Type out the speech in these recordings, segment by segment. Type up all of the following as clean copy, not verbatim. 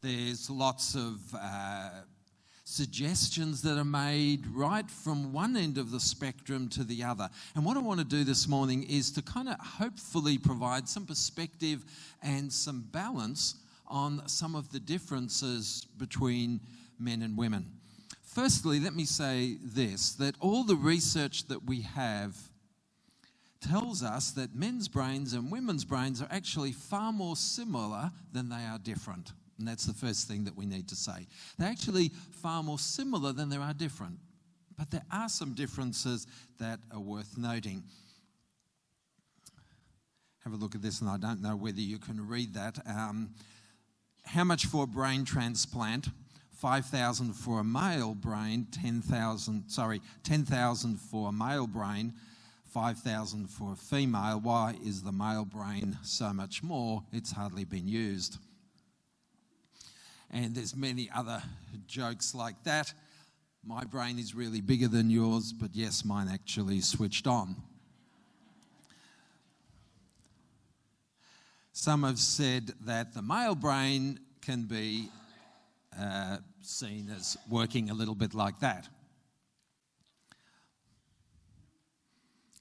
There's lots of suggestions that are made right from one end of the spectrum to the other. And what I want to do this morning is to kind of hopefully provide some perspective and some balance on some of the differences between men and women. Firstly, let me say this, that all the research that we have tells us that men's brains and women's brains are actually far more similar than they are different. And that's the first thing that we need to say. They're actually far more similar than they are different. But there are some differences that are worth noting. Have a look at this, and I don't know whether you can read that. How much for a brain transplant? 5,000 for a male brain, 10,000 for a male brain, 5,000 for a female. Why is the male brain so much more? It's hardly been used. And there's many other jokes like that. My brain is really bigger than yours, but yes, mine actually switched on. Some have said that the male brain can be seen as working a little bit like that.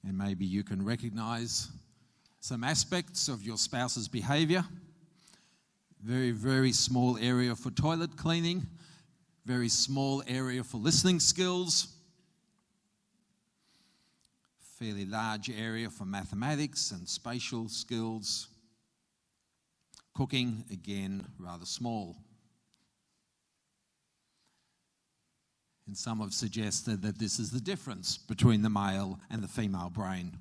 And maybe you can recognize some aspects of your spouse's behavior. Very, very small area for toilet cleaning. Very small area for listening skills. Fairly large area for mathematics and spatial skills. Cooking, again, rather small. And some have suggested that this is the difference between the male and the female brain.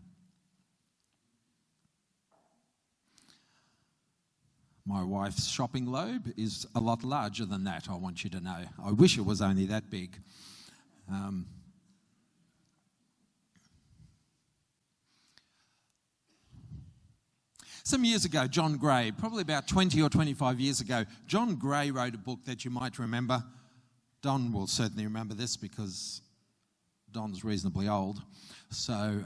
My wife's shopping lobe is a lot larger than that, I want you to know. I wish it was only that big. Some years ago, John Gray, probably about 20 or 25 years ago, John Gray wrote a book that you might remember. Don will certainly remember this because Don's reasonably old. So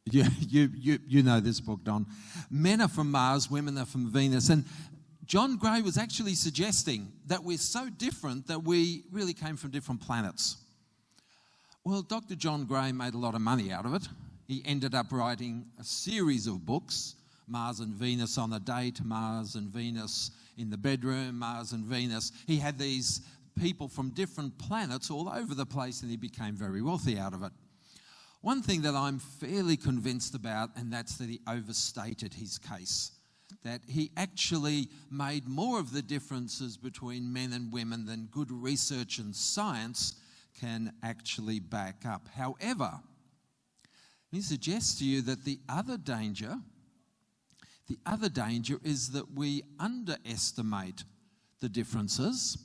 you know this book, Don. Men are from Mars, women are from Venus. And John Gray was actually suggesting that we're so different that we really came from different planets. Well, Dr. John Gray made a lot of money out of it. He ended up writing a series of books, Mars and Venus on a Date, Mars and Venus in the Bedroom, Mars and Venus. He had these people from different planets all over the place, and he became very wealthy out of it. One thing that I'm fairly convinced about, and that's that he overstated his case, that he actually made more of the differences between men and women than good research and science can actually back up. However, he suggests to you that the other danger is that we underestimate the differences.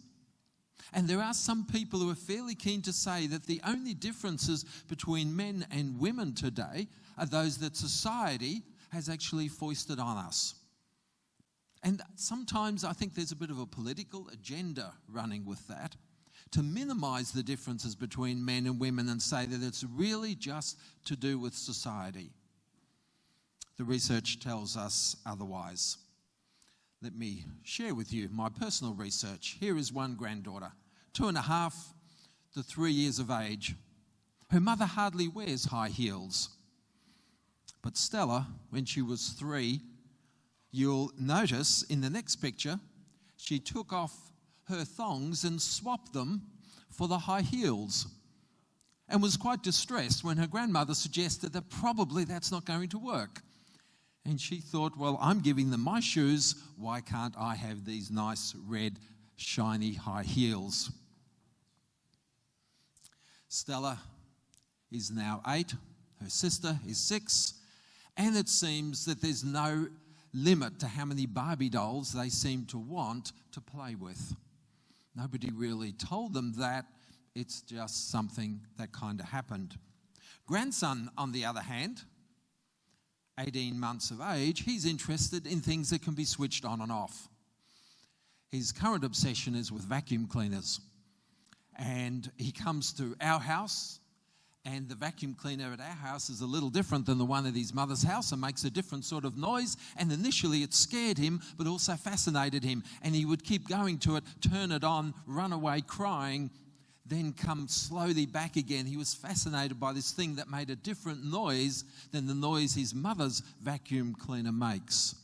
And there are some people who are fairly keen to say that the only differences between men and women today are those that society has actually foisted on us. And sometimes I think there's a bit of a political agenda running with that, to minimize the differences between men and women and say that it's really just to do with society. The research tells us otherwise. Let me share with you my personal research. Here is one granddaughter, 2.5 to 3 years of age. Her mother hardly wears high heels. But Stella, when she was 3, you'll notice in the next picture, she took off her thongs and swapped them for the high heels, and was quite distressed when her grandmother suggested that probably that's not going to work. And she thought, well, I'm giving them my shoes, why can't I have these nice red shiny high heels? Stella is now 8, her sister is 6, and it seems that there's no limit to how many Barbie dolls they seem to want to play with. Nobody really told them that. It's just something that kind of happened. Grandson, on the other hand, 18 months of age, he's interested in things that can be switched on and off. His current obsession is with vacuum cleaners. And he comes to our house And the vacuum cleaner at our house is a little different than the one at his mother's house and makes a different sort of noise. And initially it scared him, but also fascinated him. And he would keep going to it, turn it on, run away crying, then come slowly back again. He was fascinated by this thing that made a different noise than the noise his mother's vacuum cleaner makes.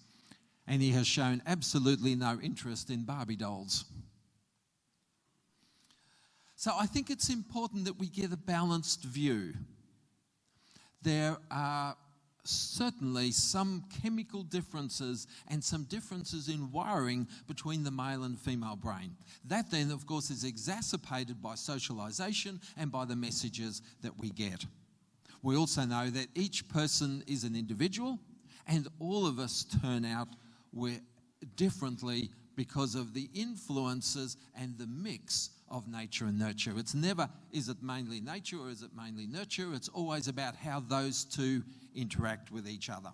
And he has shown absolutely no interest in Barbie dolls. So I think it's important that we get a balanced view. There are certainly some chemical differences and some differences in wiring between the male and female brain. That then, of course, is exacerbated by socialization and by the messages that we get. We also know that each person is an individual and all of us turn out differently because of the influences and the mix of nature and nurture. It's never, is it mainly nature or is it mainly nurture? It's always about how those two interact with each other.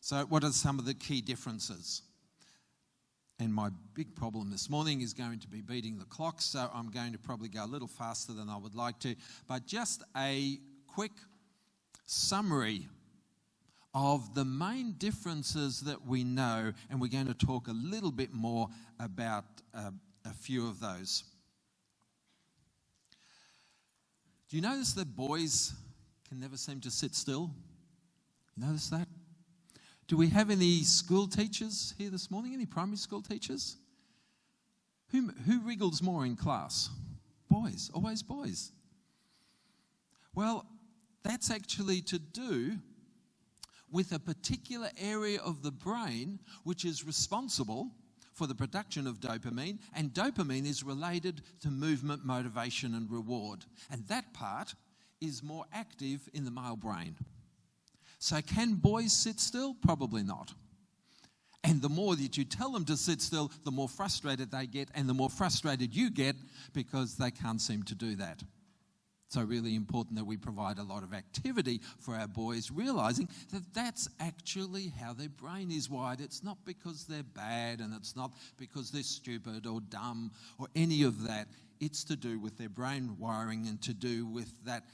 So what are some of the key differences? And my big problem this morning is going to be beating the clock, so I'm going to probably go a little faster than I would like to. But just a quick summary of the main differences that we know, and we're going to talk a little bit more about a few of those. Do you notice that boys can never seem to sit still? Notice that? Do we have any school teachers here this morning? Any primary school teachers? Who wriggles more in class? Boys, always boys. Well, that's actually to do with a particular area of the brain which is responsible for the production of dopamine, and dopamine is related to movement, motivation and reward. And that part is more active in the male brain. So can boys sit still? Probably not. And the more that you tell them to sit still, the more frustrated they get, and the more frustrated you get because they can't seem to do that. So really important that we provide a lot of activity for our boys, realizing that that's actually how their brain is wired. It's not because they're bad, and it's not because they're stupid or dumb or any of that. It's to do with their brain wiring and to do with that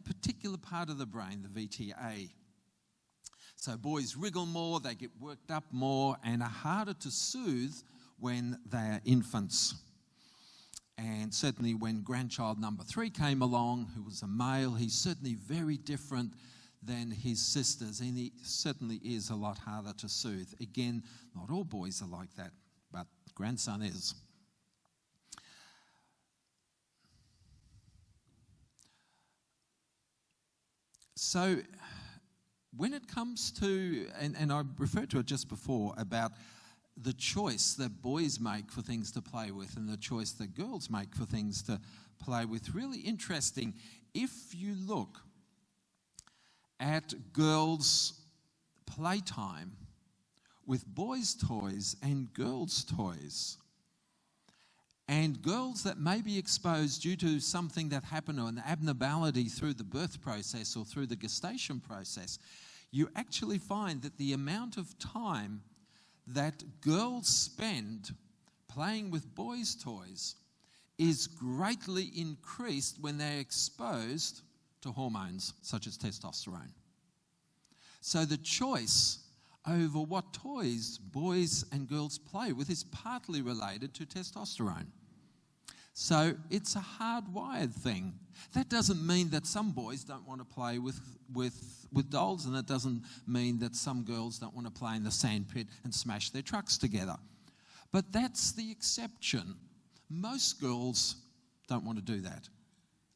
particular part of the brain, the VTA. So boys wriggle more, they get worked up more, and are harder to soothe when they are infants. And certainly when grandchild number 3 came along, who was a male, he's certainly very different than his sisters, and he certainly is a lot harder to soothe. Again, not all boys are like that, but grandson is. So when it comes to, and I referred to it just before, about the choice that boys make for things to play with and the choice that girls make for things to play with. Really interesting. If you look at girls' playtime with boys' toys and girls' toys, and girls that may be exposed due to something that happened or an abnormality through the birth process or through the gestation process, you actually find that the amount of time that girls spend playing with boys' toys is greatly increased when they're exposed to hormones such as testosterone. So the choice over what toys boys and girls play with is partly related to testosterone. So it's a hardwired thing. That doesn't mean that some boys don't want to play with dolls, and it doesn't mean that some girls don't want to play in the sandpit and smash their trucks together. But that's the exception. Most girls don't want to do that,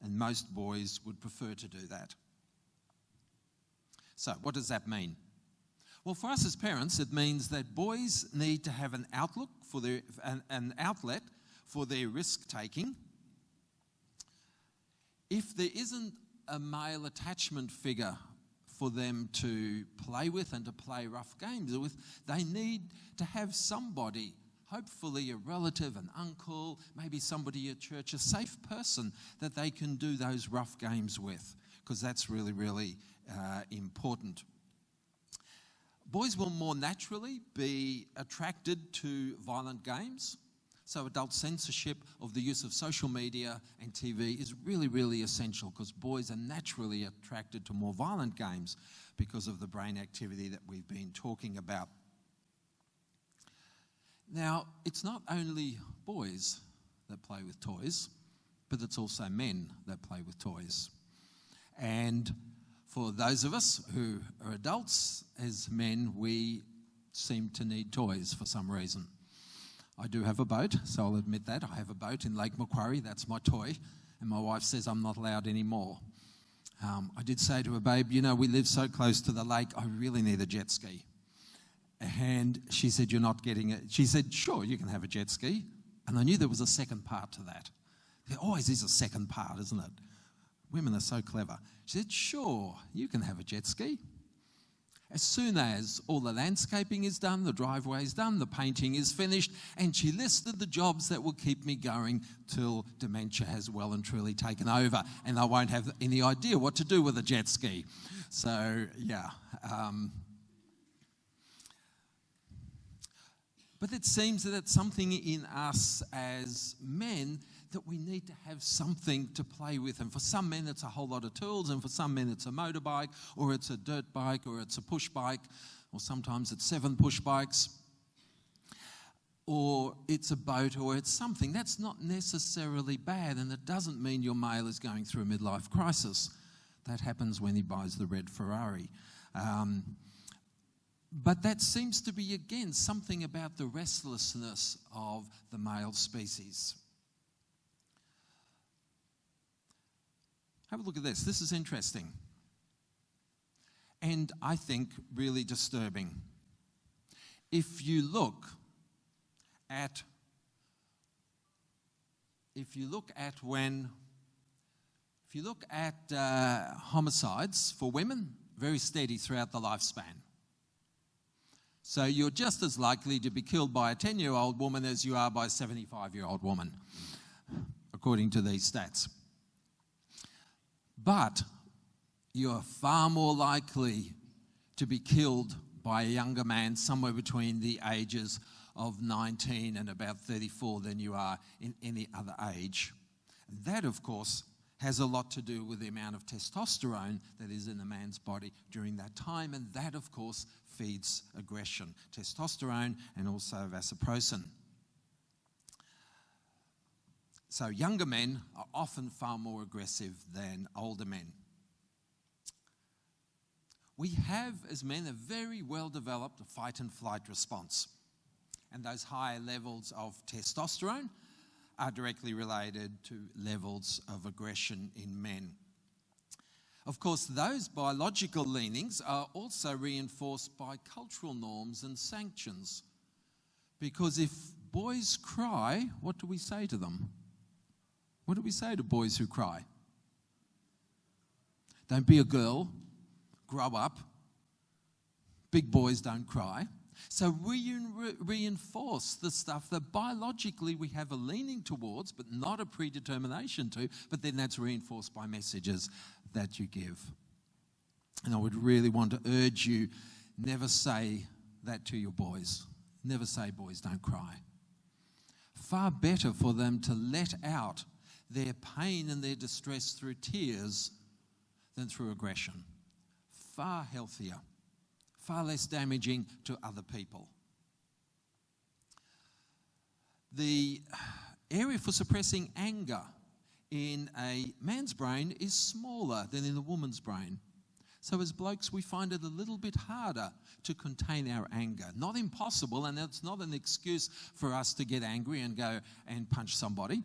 and most boys would prefer to do that. So what does that mean? Well, for us as parents, it means that boys need to have an outlet for their risk-taking. If there isn't a male attachment figure for them to play with and to play rough games with, they need to have somebody, hopefully a relative, an uncle, maybe somebody at church, a safe person that they can do those rough games with, because that's really, really important. Boys will more naturally be attracted to violent games. So adult censorship of the use of social media and TV is really, really essential, because boys are naturally attracted to more violent games because of the brain activity that we've been talking about. Now, it's not only boys that play with toys, but it's also men that play with toys. And for those of us who are adults, as men, we seem to need toys for some reason. I do have a boat, so I'll admit that. I have a boat in Lake Macquarie, that's my toy, and my wife says I'm not allowed anymore. I did say to her, babe, you know, we live so close to the lake, I really need a jet ski. And she said, you're not getting it. She said, sure, you can have a jet ski. And I knew there was a second part to that. There always is a second part, isn't it? Women are so clever. She said, sure, you can have a jet ski. As soon as all the landscaping is done, the driveway is done, the painting is finished, and she listed the jobs that will keep me going till dementia has well and truly taken over, and I won't have any idea what to do with a jet ski. So, yeah. But it seems that it's something in us as men that we need to have something to play with. And for some men, it's a whole lot of tools, and for some men, it's a motorbike, or it's a dirt bike, or it's a push bike, or sometimes it's 7 push bikes, or it's a boat, or it's something. That's not necessarily bad, and it doesn't mean your male is going through a midlife crisis. That happens when he buys the red Ferrari. But that seems to be, again, something about the restlessness of the male species. Have a look at this. This is interesting. And I think really disturbing. If you look at homicides for women, very steady throughout the lifespan. So you're just as likely to be killed by a 10-year-old woman as you are by a 75-year-old woman, according to these stats. But you're far more likely to be killed by a younger man somewhere between the ages of 19 and about 34 than you are in any other age. That, of course, has a lot to do with the amount of testosterone that is in a man's body during that time, and that, of course, feeds aggression, testosterone and also vasopressin. So younger men are often far more aggressive than older men. We have, as men, a very well-developed fight and flight response. And those higher levels of testosterone are directly related to levels of aggression in men. Of course, those biological leanings are also reinforced by cultural norms and sanctions. Because if boys cry, what do we say to them? What do we say to boys who cry? Don't be a girl, grow up. Big boys don't cry. So we reinforce the stuff that biologically we have a leaning towards, but not a predetermination to, but then that's reinforced by messages that you give. And I would really want to urge you, never say that to your boys. Never say boys don't cry. Far better for them to let out their pain and their distress through tears than through aggression. Far healthier, far less damaging to other people. The area for suppressing anger in a man's brain is smaller than in a woman's brain. So as blokes, we find it a little bit harder to contain our anger. Not impossible, and it's not an excuse for us to get angry and go and punch somebody.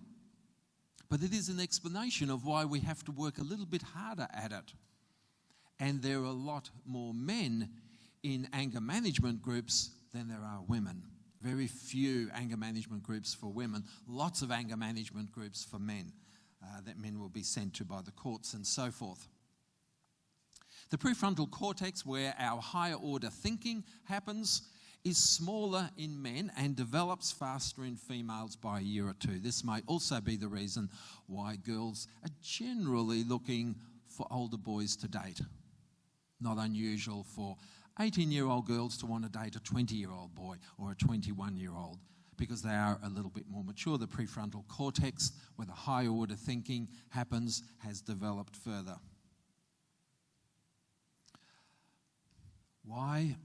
But it is an explanation of why we have to work a little bit harder at it. And there are a lot more men in anger management groups than there are women. Very few anger management groups for women, lots of anger management groups for men that men will be sent to by the courts and so forth. The prefrontal cortex, where our higher order thinking happens, is smaller in men and develops faster in females by a year or two. This may also be the reason why girls are generally looking for older boys to date. Not unusual for 18-year-old girls to want to date a 20-year-old boy or a 21-year-old because they are a little bit more mature. The prefrontal cortex, where the higher order thinking happens, has developed further. Why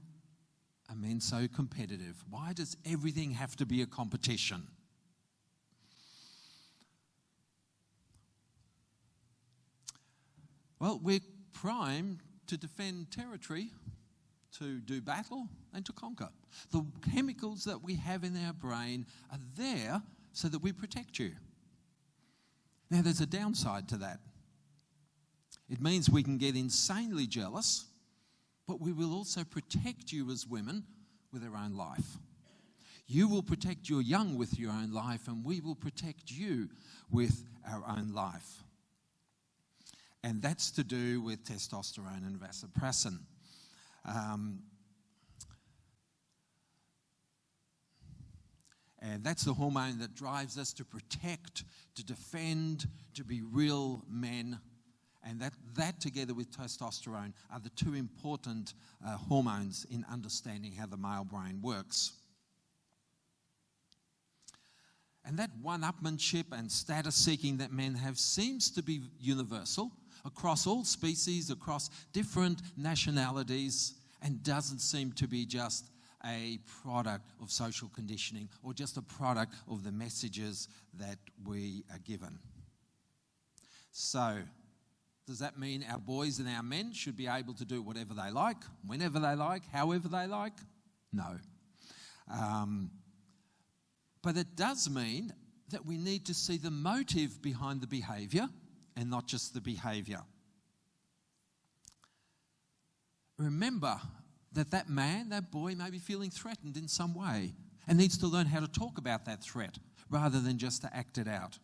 are men so competitive? Why does everything have to be a competition? Well, we're primed to defend territory, to do battle, and to conquer. The chemicals that we have in our brain are there so that we protect you. Now, there's a downside to that. It means we can get insanely jealous, but we will also protect you as women with our own life. You will protect your young with your own life, and we will protect you with our own life. And that's to do with testosterone and vasopressin. And that's the hormone that drives us to protect, to defend, to be real men. And that together with testosterone are the two important hormones in understanding how the male brain works. And that one-upmanship and status-seeking that men have seems to be universal across all species, across different nationalities, and doesn't seem to be just a product of social conditioning or just a product of the messages that we are given. So, does that mean our boys and our men should be able to do whatever they like, whenever they like, however they like? No. But it does mean that we need to see the motive behind the behaviour and not just the behaviour. Remember that man, that boy may be feeling threatened in some way and needs to learn how to talk about that threat rather than just to act it out.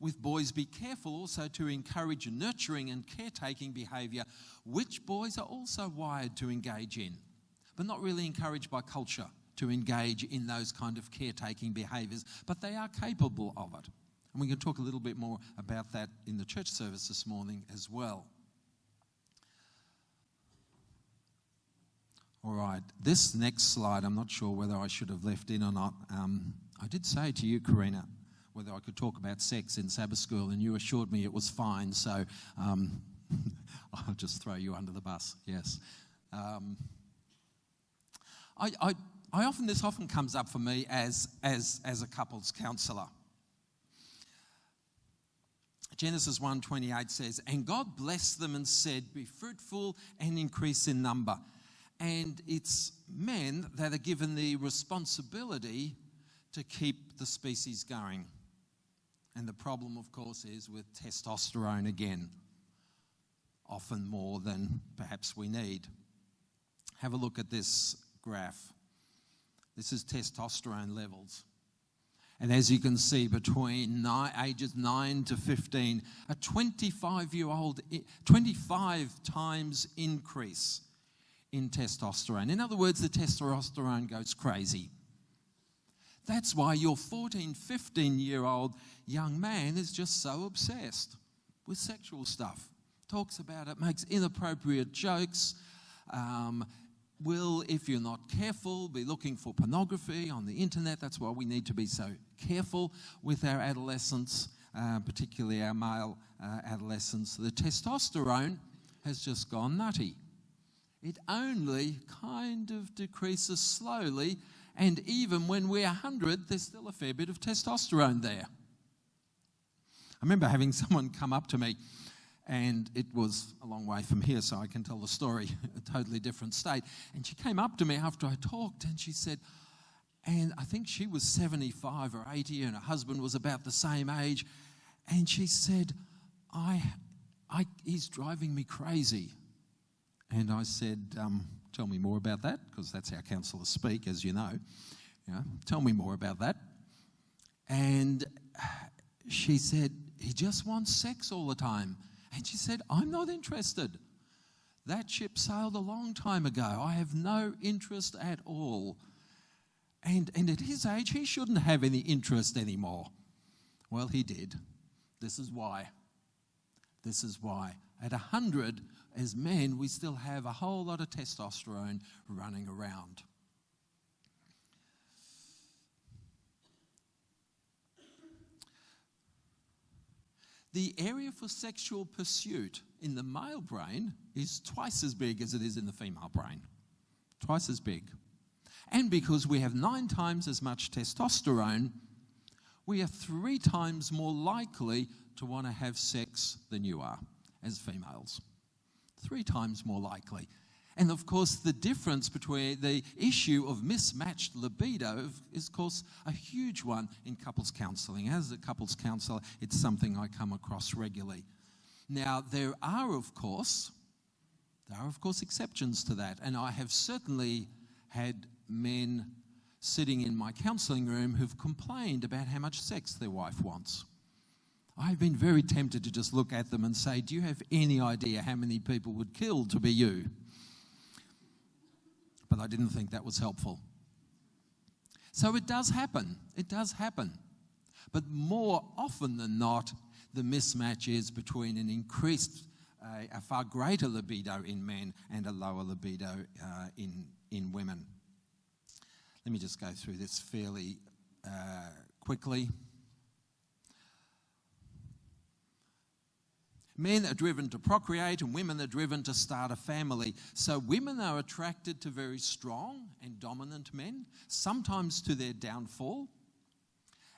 With boys, be careful also to encourage nurturing and caretaking behaviour, which boys are also wired to engage in, but not really encouraged by culture to engage in those kind of caretaking behaviours, but they are capable of it. And we can talk a little bit more about that in the church service this morning as well. All right, this next slide, I'm not sure whether I should have left in or not. I did say to you, Karina, whether I could talk about sex in Sabbath school, and you assured me it was fine, so I'll just throw you under the bus, yes. This often comes up for me as a couples counsellor. Genesis 1:28 says, "And God blessed them and said, be fruitful and increase in number." And it's men that are given the responsibility to keep the species going. And the problem, of course, is with testosterone again, often more than perhaps we need. Have a look at this graph. This is testosterone levels. And as you can see, between ages 9 to 15, a 25 times increase in testosterone. In other words, the testosterone goes crazy. That's why your 14, 15-year-old young man is just so obsessed with sexual stuff. Talks about it, makes inappropriate jokes, will, if you're not careful, be looking for pornography on the internet. That's why we need to be so careful with our adolescents, particularly our male adolescents. The testosterone has just gone nutty. It only kind of decreases slowly, and even when we're 100, there's still a fair bit of testosterone there. I remember having someone come up to me, and it was a long way from here, so I can tell the story, a totally different state. And she came up to me after I talked, and she said, and I think she was 75 or 80, and her husband was about the same age, and she said, he's driving me crazy. And I said, tell me more about that, because that's how counsellors speak, as you know. Tell me more about that. And she said, he just wants sex all the time. And she said, I'm not interested. That ship sailed a long time ago. I have no interest at all. And at his age, he shouldn't have any interest anymore. Well, he did. This is why. This is why. At 100, as men, we still have a whole lot of testosterone running around. The area for sexual pursuit in the male brain is twice as big as it is in the female brain. Twice as big. And because we have 9 times as much testosterone, we are 3 times more likely to want to have sex than you are as females. 3 times more likely. And of course, the difference between the issue of mismatched libido is, of course, a huge one in couples counselling. As a couples counsellor, it's something I come across regularly. Now, there are, of course, exceptions to that. And I have certainly had men sitting in my counselling room who've complained about how much sex their wife wants. I've been very tempted to just look at them and say, do you have any idea how many people would kill to be you? But I didn't think that was helpful. So it does happen. It does happen. But more often than not, the mismatch is between an increased, a far greater libido in men and a lower libido in women. Let me just go through this fairly quickly. Men are driven to procreate and women are driven to start a family. So women are attracted to very strong and dominant men, sometimes to their downfall.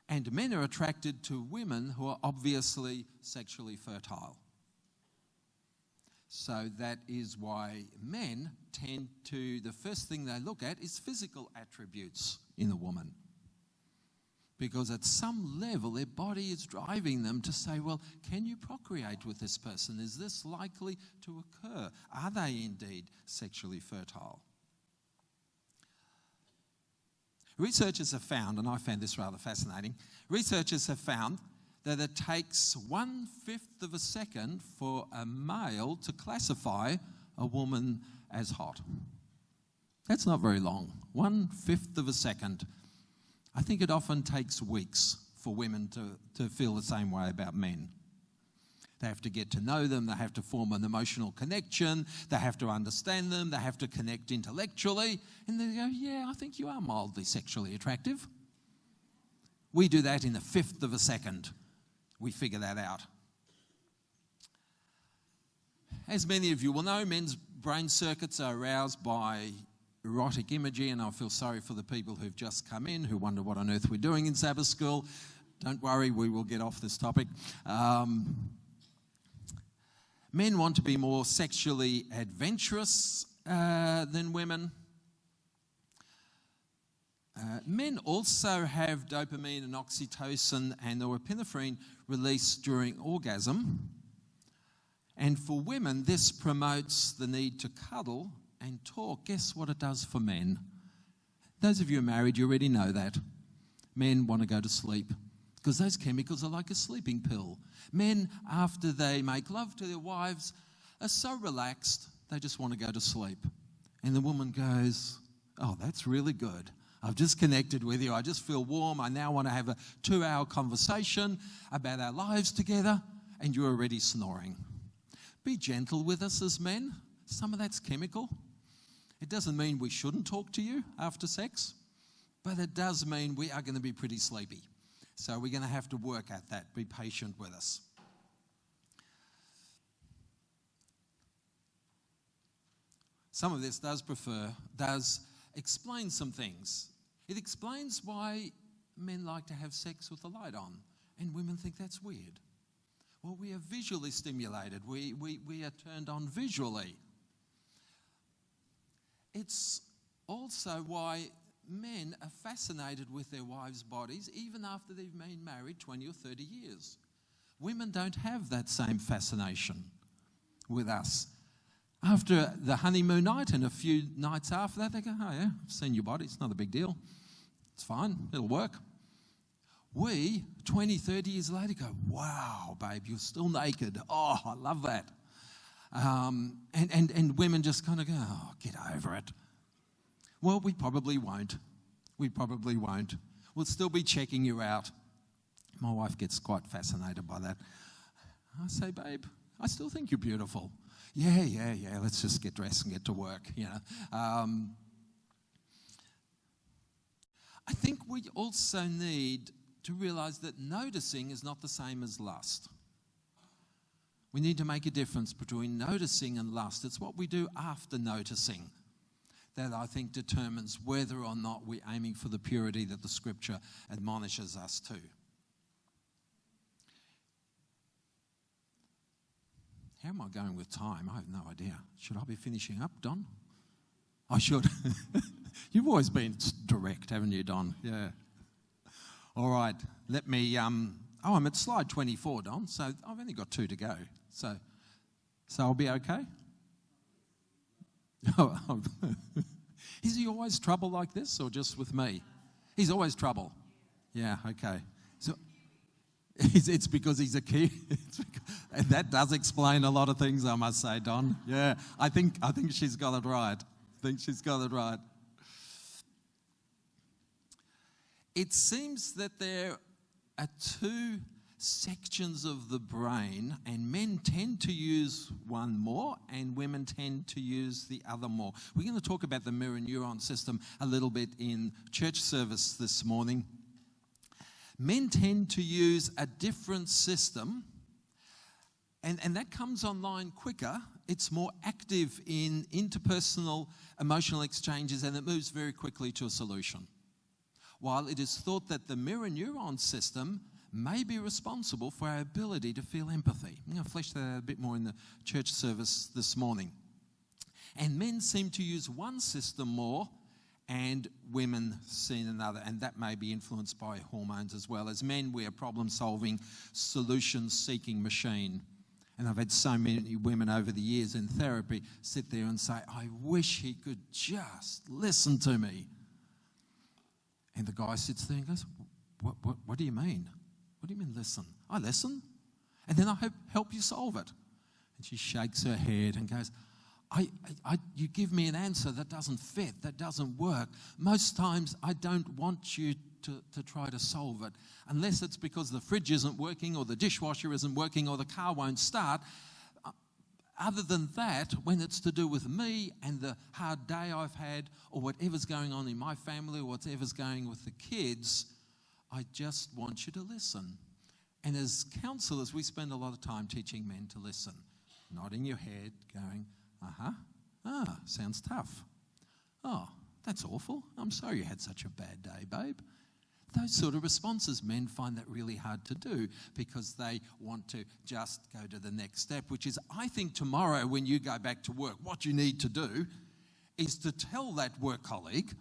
And men are attracted to women who are obviously sexually fertile. So that is why men tend to, the first thing they look at is physical attributes in a woman. Because at some level, their body is driving them to say, well, can you procreate with this person? Is this likely to occur? Are they indeed sexually fertile? Researchers have found, and I found this rather fascinating, researchers have found that it takes 1/5 of a second for a male to classify a woman as hot. That's not very long. 1/5 of a second. I think it often takes weeks for women to feel the same way about men. They have to get to know them, they have to form an emotional connection, they have to understand them, they have to connect intellectually, and they go, yeah, I think you are mildly sexually attractive. We do that in 1/5 of a second. We figure that out. As many of you will know, men's brain circuits are aroused by erotic imagery, and I feel sorry for the people who've just come in who wonder what on earth we're doing in Sabbath school. Don't worry, we will get off this topic. Men want to be more sexually adventurous than women. Men also have dopamine and oxytocin and norepinephrine released during orgasm. And for women, this promotes the need to cuddle and talk. Guess what it does for men? Those of you who are married, you already know that. Men want to go to sleep because those chemicals are like a sleeping pill. Men, after they make love to their wives, are so relaxed, they just want to go to sleep. And the woman goes, oh, that's really good. I've just connected with you. I just feel warm. I now want to have a 2-hour conversation about our lives together, and you're already snoring. Be gentle with us as men. Some of that's chemical. It doesn't mean we shouldn't talk to you after sex, but it does mean we are going to be pretty sleepy. So we're going to have to work at that. Be patient with us. Some of this does explain some things. It explains why men like to have sex with the light on, and women think that's weird. Well, we are visually stimulated. We are turned on visually. It's also why men are fascinated with their wives' bodies even after they've been married 20 or 30 years. Women don't have that same fascination with us. After the honeymoon night and a few nights after that, they go, oh yeah, I've seen your body, it's not a big deal. It's fine, it'll work. We, 20, 30 years later, go, wow, babe, you're still naked. Oh, I love that. And women just kind of go, oh, get over it. Well, we probably won't. We probably won't. We'll still be checking you out. My wife gets quite fascinated by that. I say, babe, I still think you're beautiful. Yeah, let's just get dressed and get to work, you know. I think we also need to realize that noticing is not the same as lust. We need to make a difference between noticing and lust. It's what we do after noticing that I think determines whether or not we're aiming for the purity that the Scripture admonishes us to. How am I going with time? I have no idea. Should I be finishing up, Don? I should. You've always been direct, haven't you, Don? Yeah. All right. Let me... I'm at slide 24, Don, so I've only got 2 to go. So I'll be okay? Is he always trouble like this, or just with me? He's always trouble. Yeah, okay. So it's because he's a kid. And that does explain a lot of things, I must say, Don. Yeah, I think she's got it right. It seems that there are 2 sections of the brain, and men tend to use one more and women tend to use the other more. We're going to talk about the mirror neuron system a little bit in church service this morning. Men tend to use a different system, and that comes online quicker. It's more active in interpersonal emotional exchanges, and it moves very quickly to a solution. While it is thought that the mirror neuron system may be responsible for our ability to feel empathy. I'm going to flesh that out a bit more in the church service this morning. And men seem to use one system more, and women see another, and that may be influenced by hormones as well. As men, we're a problem-solving, solution-seeking machine. And I've had so many women over the years in therapy sit there and say, I wish he could just listen to me. And the guy sits there and goes, what do you mean? What do you mean listen? I listen, and then I help you solve it. And she shakes her head and goes, you give me an answer that doesn't fit, that doesn't work. Most times I don't want you to try to solve it, unless it's because the fridge isn't working or the dishwasher isn't working or the car won't start. Other than that, when it's to do with me and the hard day I've had or whatever's going on in my family or whatever's going with the kids, I just want you to listen. And as counsellors, we spend a lot of time teaching men to listen. Nodding your head, going, sounds tough. Oh, that's awful. I'm sorry you had such a bad day, babe. Those sort of responses, men find that really hard to do because they want to just go to the next step, which is, I think tomorrow when you go back to work, what you need to do is to tell that work colleague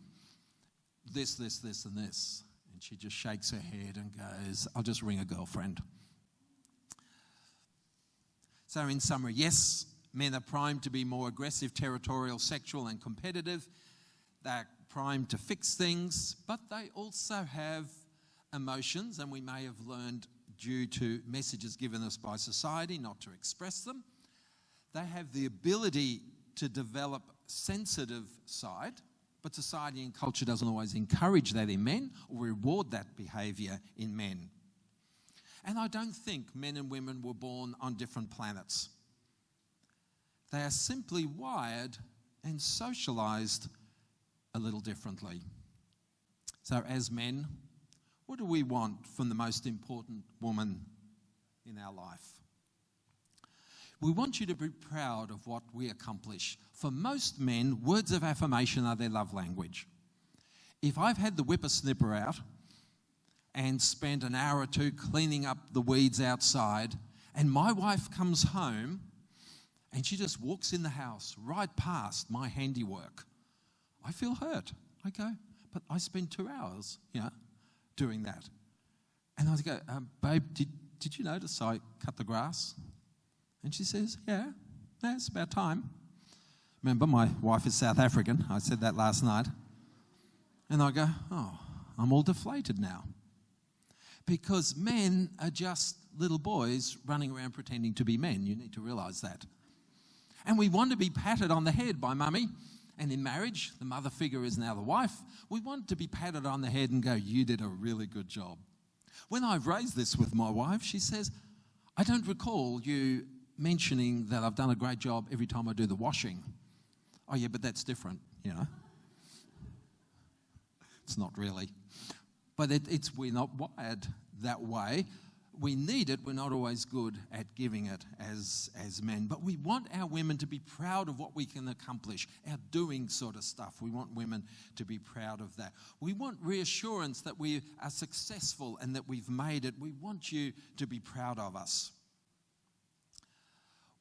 this, and this. And she just shakes her head and goes, I'll just ring a girlfriend. So in summary, yes, men are primed to be more aggressive, territorial, sexual and competitive. They're primed to fix things, but they also have emotions, and we may have learned due to messages given us by society not to express them. They have the ability to develop sensitive side, but society and culture doesn't always encourage that in men or reward that behaviour in men. And I don't think men and women were born on different planets. They are simply wired and socialised a little differently. So as men, what do we want from the most important woman in our life? We want you to be proud of what we accomplish. For most men, words of affirmation are their love language. If I've had the whippersnipper out and spent an hour or 2 cleaning up the weeds outside, and my wife comes home and she just walks in the house right past my handiwork, I feel hurt. I go, but I spent 2 hours, doing that. And I go, babe, did you notice I cut the grass? And she says, yeah, it's about time. Remember, my wife is South African. I said that last night. And I go, I'm all deflated now. Because men are just little boys running around pretending to be men. You need to realise that. And we want to be patted on the head by mummy. And in marriage, the mother figure is now the wife. We want to be patted on the head and go, you did a really good job. When I've raised this with my wife, she says, I don't recall you mentioning that I've done a great job every time I do the washing. Oh yeah, but that's different, It's not really. But we're not wired that way. we need it. We're not always good at giving it as men. But we want our women to be proud of what we can accomplish, our doing sort of stuff. We want women to be proud of that. We want reassurance that we are successful and that we've made it. We want you to be proud of us.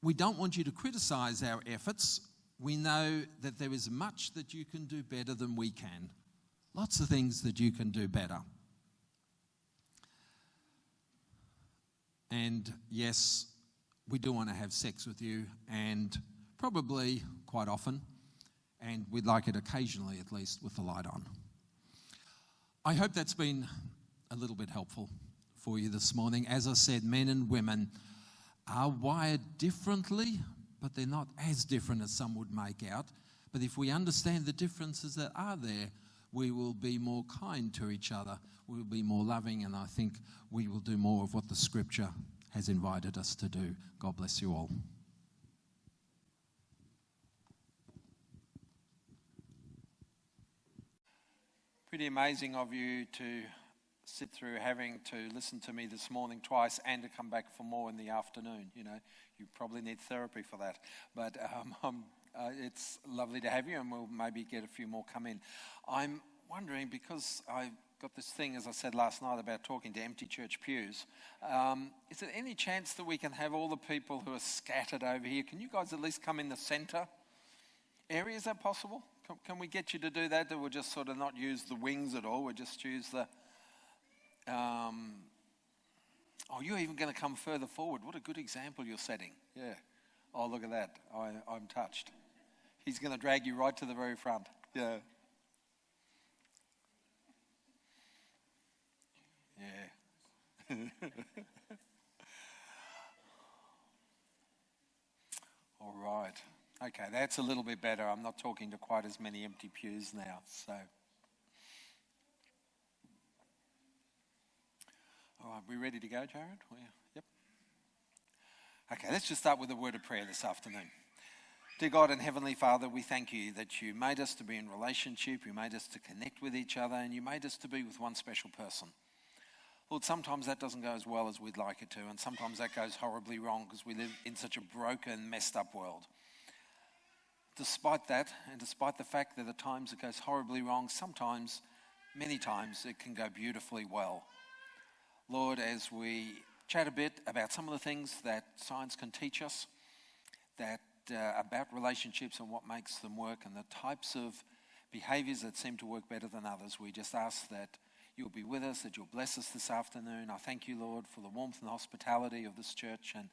We don't want you to criticize our efforts. We know that there is much that you can do better than we can. Lots of things that you can do better. And yes, we do want to have sex with you, and probably quite often, and we'd like it occasionally at least with the light on. I hope that's been a little bit helpful for you this morning. As I said, men and women are wired differently, but they're not as different as some would make out. But if we understand the differences that are there, we will be more kind to each other. We will be more loving, and I think we will do more of what the Scripture has invited us to do. God bless you all. Pretty amazing of you to sit through having to listen to me this morning twice and to come back for more in the afternoon. You know, you probably need therapy for that. But it's lovely to have you, and we'll maybe get a few more come in. I'm wondering, because I've got this thing, as I said last night, about talking to empty church pews. Is there any chance that we can have all the people who are scattered over here? Can you guys at least come in the centre area? Is that possible? Can we get you to do that? That we'll just sort of not use the wings at all. We'll just use the... Oh, you're even going to come further forward. What a good example you're setting. Yeah. Oh, look at that. I'm touched. He's going to drag you right to the very front. Yeah. Yeah. All right. Okay, that's a little bit better. I'm not talking to quite as many empty pews now. So, all right, we ready to go, Jared? Yep. Okay, let's just start with a word of prayer this afternoon. Dear God and Heavenly Father, we thank you that you made us to be in relationship, you made us to connect with each other, and you made us to be with one special person. Lord, sometimes that doesn't go as well as we'd like it to, and sometimes that goes horribly wrong because we live in such a broken, messed up world. Despite that, and despite the fact that at times it goes horribly wrong, sometimes, many times, it can go beautifully well. Lord, as we chat a bit about some of the things that science can teach us, that about relationships and what makes them work and the types of behaviours that seem to work better than others, we just ask that you'll be with us, that you'll bless us this afternoon. I thank you, Lord, for the warmth and hospitality of this church, and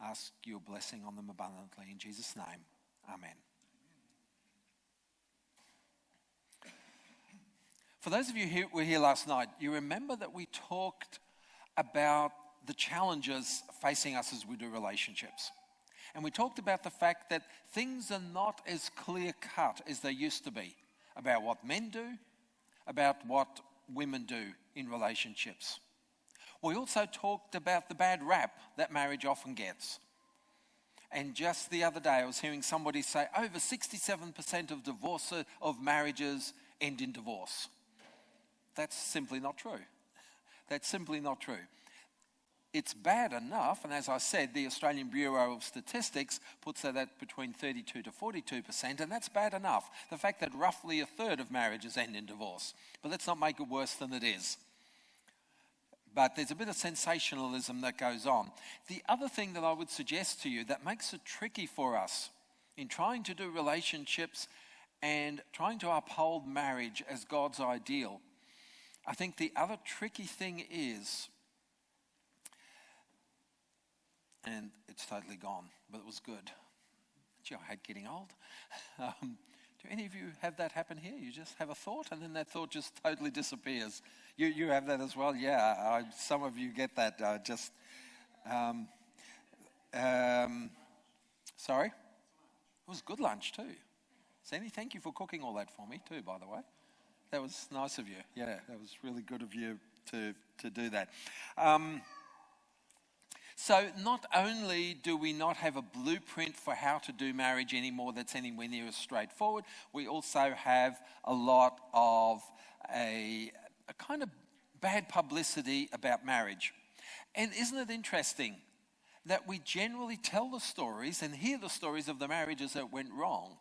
ask your blessing on them abundantly. In Jesus' name, amen. For those of you who were here last night, you remember that we talked about the challenges facing us as we do relationships. And we talked about the fact that things are not as clear-cut as they used to be about what men do, about what women do in relationships. We also talked about the bad rap that marriage often gets. And just the other day I was hearing somebody say over 67% of marriages end in divorce. That's simply not true. That's simply not true. It's bad enough, and as I said, the Australian Bureau of Statistics puts that at between 32 to 42%, and that's bad enough. The fact that roughly a third of marriages end in divorce. But let's not make it worse than it is. But there's a bit of sensationalism that goes on. The other thing that I would suggest to you that makes it tricky for us in trying to do relationships and trying to uphold marriage as God's ideal, I think the other tricky thing is, and it's totally gone, but it was good. Gee, I hate getting old. Do any of you have that happen here? You just have a thought and then that thought just totally disappears. You have that as well? Yeah, some of you get that. Sorry? It was good lunch too. Sandy, thank you for cooking all that for me too, by the way. That was nice of you. Yeah, that was really good of you to do that. So not only do we not have a blueprint for how to do marriage anymore that's anywhere near as straightforward, we also have a lot of a kind of bad publicity about marriage. And isn't it interesting that we generally tell the stories and hear the stories of the marriages that went wrong?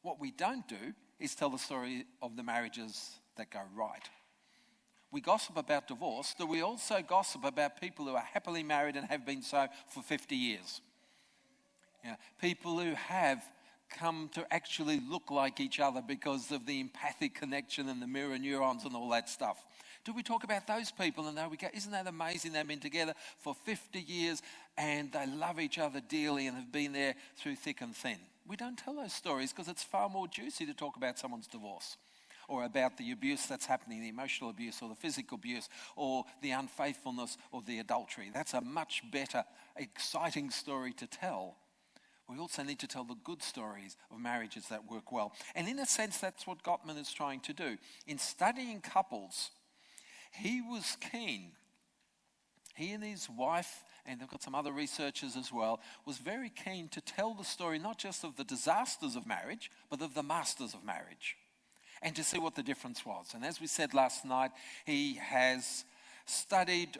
What we don't do is tell the story of the marriages that go right. We gossip about divorce. Do we also gossip about people who are happily married and have been so for 50 years? People who have come to actually look like each other because of the empathic connection and the mirror neurons and all that stuff. Do we talk about those people and we go, isn't that amazing? They've been together for 50 years and they love each other dearly and have been there through thick and thin. We don't tell those stories because it's far more juicy to talk about someone's divorce, or about the abuse that's happening, the emotional abuse or the physical abuse or the unfaithfulness or the adultery. That's a much better, exciting story to tell. We also need to tell the good stories of marriages that work well. And in a sense, that's what Gottman is trying to do. In studying couples, he was keen. He and his wife, and they've got some other researchers as well, was very keen to tell the story not just of the disasters of marriage, but of the masters of marriage, and to see what the difference was. And as we said last night, he has studied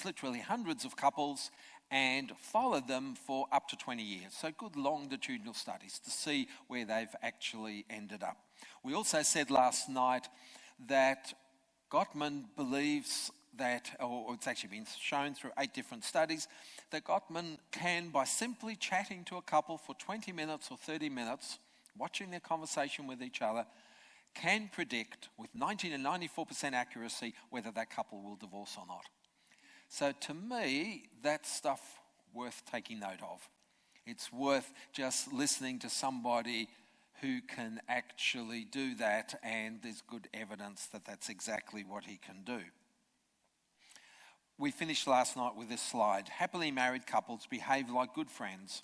literally hundreds of couples and followed them for up to 20 years. So good longitudinal studies to see where they've actually ended up. We also said last night that Gottman believes that, or it's actually been shown through 8 different studies, that Gottman can, by simply chatting to a couple for 20 minutes or 30 minutes, watching their conversation with each other, can predict with 90 to 94% accuracy whether that couple will divorce or not. So to me, that's stuff worth taking note of. It's worth just listening to somebody who can actually do that, and there's good evidence that that's exactly what he can do. We finished last night with this slide. Happily married couples behave like good friends.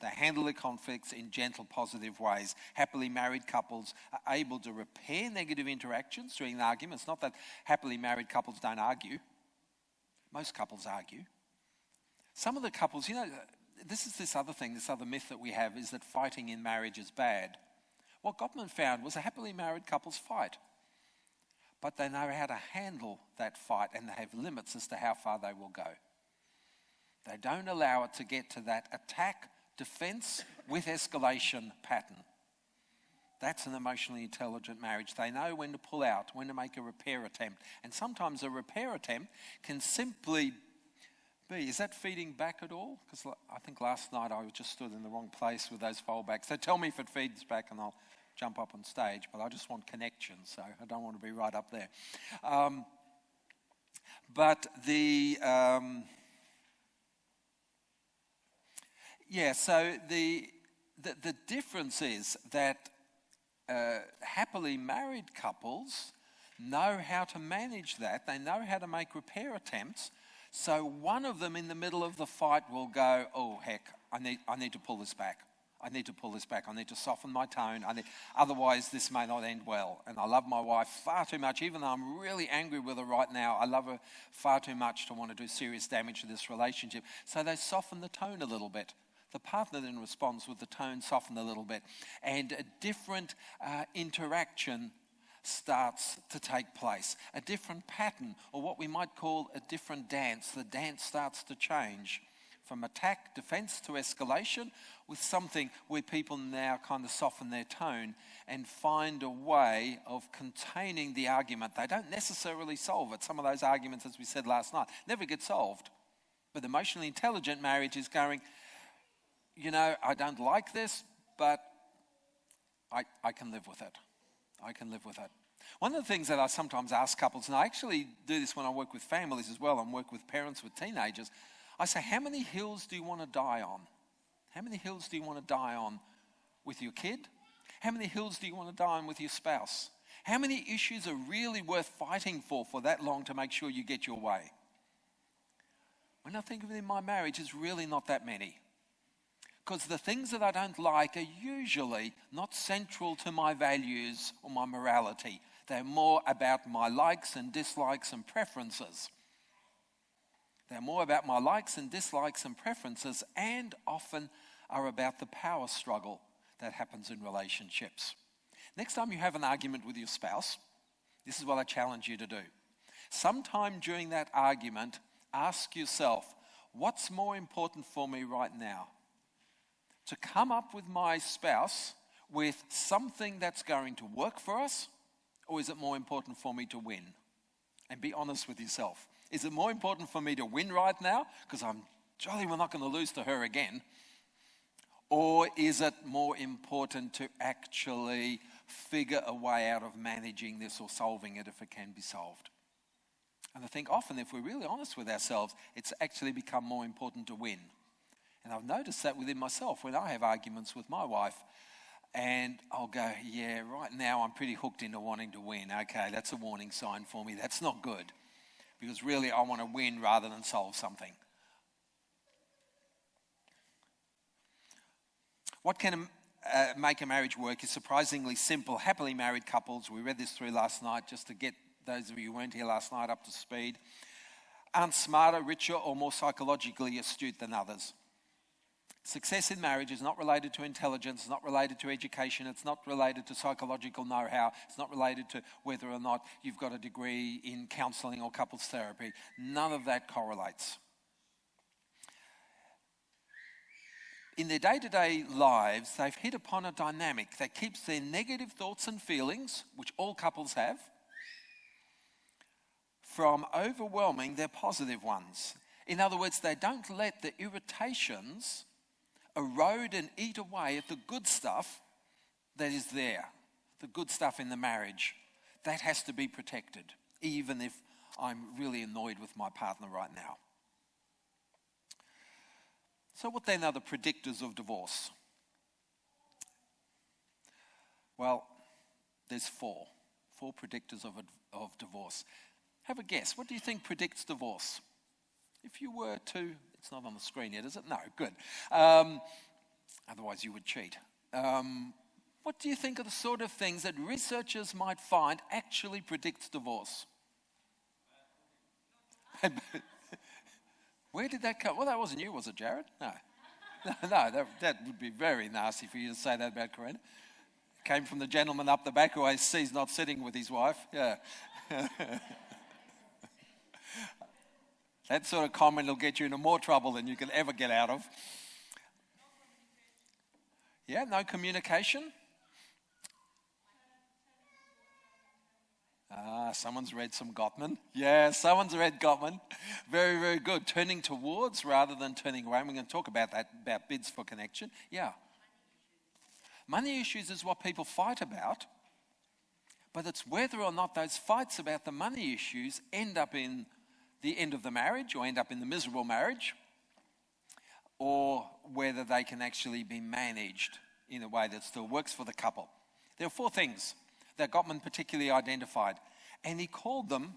They handle their conflicts in gentle, positive ways. Happily married couples are able to repair negative interactions during the arguments. Not that happily married couples don't argue. Most couples argue. Some of the couples, this other thing, this other myth that we have is that fighting in marriage is bad. What Gottman found was that happily married couples fight, but they know how to handle that fight and they have limits as to how far they will go. They don't allow it to get to that attack, defense with escalation pattern. That's an emotionally intelligent marriage. They know when to pull out, when to make a repair attempt. And sometimes a repair attempt can simply be, is that feeding back at all? Because I think last night I just stood in the wrong place with those foldbacks. So tell me if it feeds back and I'll jump up on stage. But I just want connection, so I don't want to be right up there. So the difference is that happily married couples know how to manage that. They know how to make repair attempts. So one of them in the middle of the fight will go, oh heck, I need to pull this back. I need to pull this back. I need to soften my tone. Otherwise this may not end well. And I love my wife far too much, even though I'm really angry with her right now. I love her far too much to want to do serious damage to this relationship. So they soften the tone a little bit. The partner then responds with the tone softened a little bit. And a different interaction starts to take place. A different pattern, or what we might call a different dance. The dance starts to change from attack, defense to escalation, with something where people now kind of soften their tone and find a way of containing the argument. They don't necessarily solve it. Some of those arguments, as we said last night, never get solved. But emotionally intelligent marriage is going, I don't like this, but I can live with it. I can live with it. One of the things that I sometimes ask couples, and I actually do this when I work with families as well, and work with parents with teenagers, I say, how many hills do you want to die on? How many hills do you want to die on with your kid? How many hills do you want to die on with your spouse? How many issues are really worth fighting for that long to make sure you get your way? When I think of it in my marriage, it's really not that many. Because the things that I don't like are usually not central to my values or my morality. They're more about my likes and dislikes and preferences. They're more about my likes and dislikes and preferences, and often are about the power struggle that happens in relationships. Next time you have an argument with your spouse, this is what I challenge you to do. sometime during that argument, ask yourself, what's more important for me right now? To come up with my spouse with something that's going to work for us, or is it more important for me to win? And be honest with yourself. Is it more important for me to win right now, because I'm jolly we're not going to lose to her again? Or is it more important to actually figure a way out of managing this or solving it if it can be solved? And I think often, if we're really honest with ourselves, it's actually become more important to win. And I've noticed that within myself when I have arguments with my wife, and I'll go, yeah, right now I'm pretty hooked into wanting to win. Okay, that's a warning sign for me. That's not good, because really I want to win rather than solve something. What can make a marriage work is surprisingly simple. Happily married couples, we read this through last night just to get those of you who weren't here last night up to speed, aren't smarter, richer, or more psychologically astute than others. Success in marriage is not related to intelligence, it's not related to education, it's not related to psychological know-how, it's not related to whether or not you've got a degree in counselling or couples therapy. None of that correlates. In their day-to-day lives, they've hit upon a dynamic that keeps their negative thoughts and feelings, which all couples have, from overwhelming their positive ones. In other words, they don't let the irritations erode and eat away at the good stuff that is there, the good stuff in the marriage. That has to be protected, even if I'm really annoyed with my partner right now. So what then are the predictors of divorce? Well, there's four predictors of divorce. Have a guess. What do you think predicts divorce? If you were to, it's not on the screen yet, is it? No, good. Otherwise you would cheat. What do you think are the sort of things that researchers might find actually predicts divorce? Where did that come? Well, that wasn't you, was it, Jared? No, that would be very nasty for you to say that about Corinne. Came from the gentleman up the back who I see is not sitting with his wife. Yeah. That sort of comment will get you into more trouble than you can ever get out of. Yeah, no communication. Someone's read some Gottman. Yeah, someone's read Gottman. Very, very good. Turning towards rather than turning away. We're going to talk about that, about bids for connection. Yeah. Money issues is what people fight about, but it's whether or not those fights about the money issues end up in the end of the marriage or end up in the miserable marriage, or whether they can actually be managed in a way that still works for the couple. There are four things that Gottman particularly identified, and he called them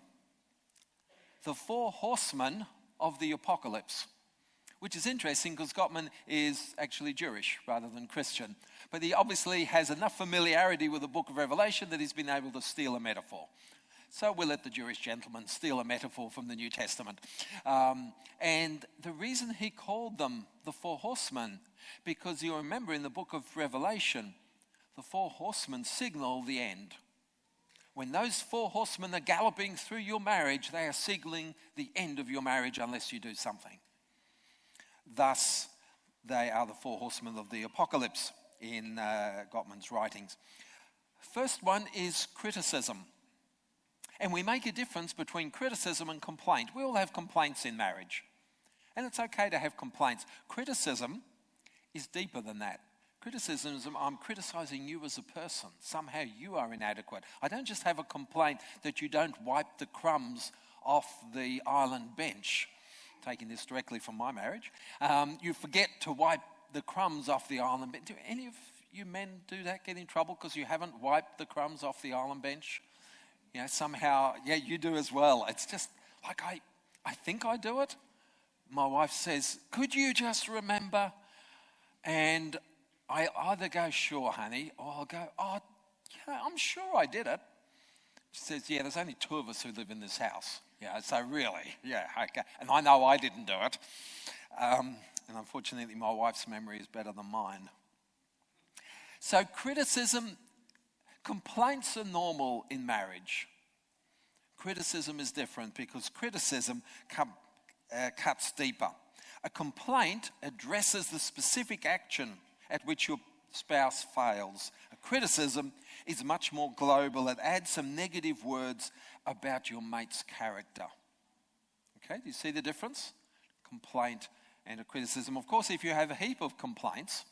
the four horsemen of the apocalypse, which is interesting because Gottman is actually Jewish rather than Christian, but he obviously has enough familiarity with the book of Revelation that he's been able to steal a metaphor. So we'll let the Jewish gentleman steal a metaphor from the New Testament. And the reason he called them the four horsemen, because you remember in the book of Revelation, the four horsemen signal the end. When those four horsemen are galloping through your marriage, they are signaling the end of your marriage unless you do something. Thus, they are the four horsemen of the apocalypse in Gottman's writings. First one is criticism. And we make a difference between criticism and complaint. We all have complaints in marriage. And it's okay to have complaints. Criticism is deeper than that. Criticism is, I'm criticizing you as a person. Somehow you are inadequate. I don't just have a complaint that you don't wipe the crumbs off the island bench. Taking this directly from my marriage. You forget to wipe the crumbs off the island bench. Do any of you men do that, get in trouble because you haven't wiped the crumbs off the island bench? You know, somehow, yeah, you do as well. It's just like, I think I do it. My wife says, could you just remember? And I either go, sure, honey, or I'll go, yeah, I'm sure I did it. She says, yeah, there's only two of us who live in this house. Yeah, so really, yeah, okay. And I know I didn't do it. And unfortunately, my wife's memory is better than mine. So criticism, complaints are normal in marriage. Criticism is different because criticism cuts deeper. A complaint addresses the specific action at which your spouse fails. A criticism is much more global. It adds some negative words about your mate's character. Okay, do you see the difference? Complaint and a criticism. Of course, if you have a heap of complaints,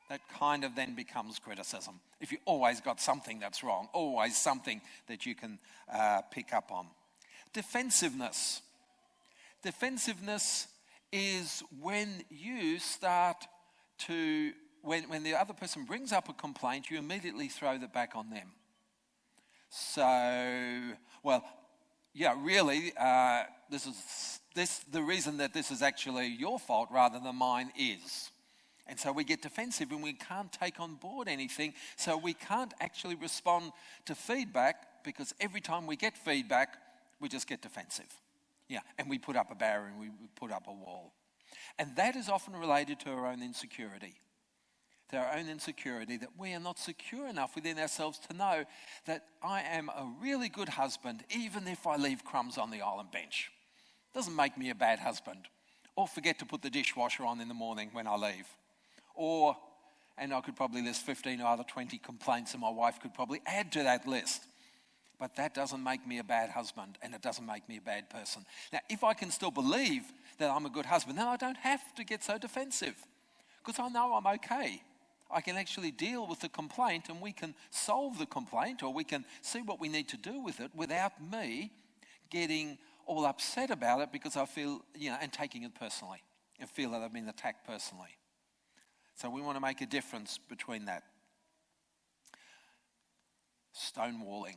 that kind of then becomes criticism. If you always got something that's wrong, always something that you can pick up on. Defensiveness. Defensiveness is when you start to, when the other person brings up a complaint, you immediately throw that back on them. So, well, yeah, really, the reason that this is actually your fault rather than mine is. And so we get defensive and we can't take on board anything. So we can't actually respond to feedback because every time we get feedback, we just get defensive. Yeah, and we put up a barrier and we put up a wall. And that is often related to our own insecurity. To our own insecurity, that we are not secure enough within ourselves to know that I am a really good husband even if I leave crumbs on the island bench. Doesn't make me a bad husband. Or forget to put the dishwasher on in the morning when I leave. Or, and I could probably list 15 or other 20 complaints and my wife could probably add to that list. But that doesn't make me a bad husband and it doesn't make me a bad person. Now, if I can still believe that I'm a good husband, then I don't have to get so defensive because I know I'm okay. I can actually deal with the complaint and we can solve the complaint or we can see what we need to do with it without me getting all upset about it because I feel, and taking it personally and feel that I've been attacked personally. So we want to make a difference between that. Stonewalling.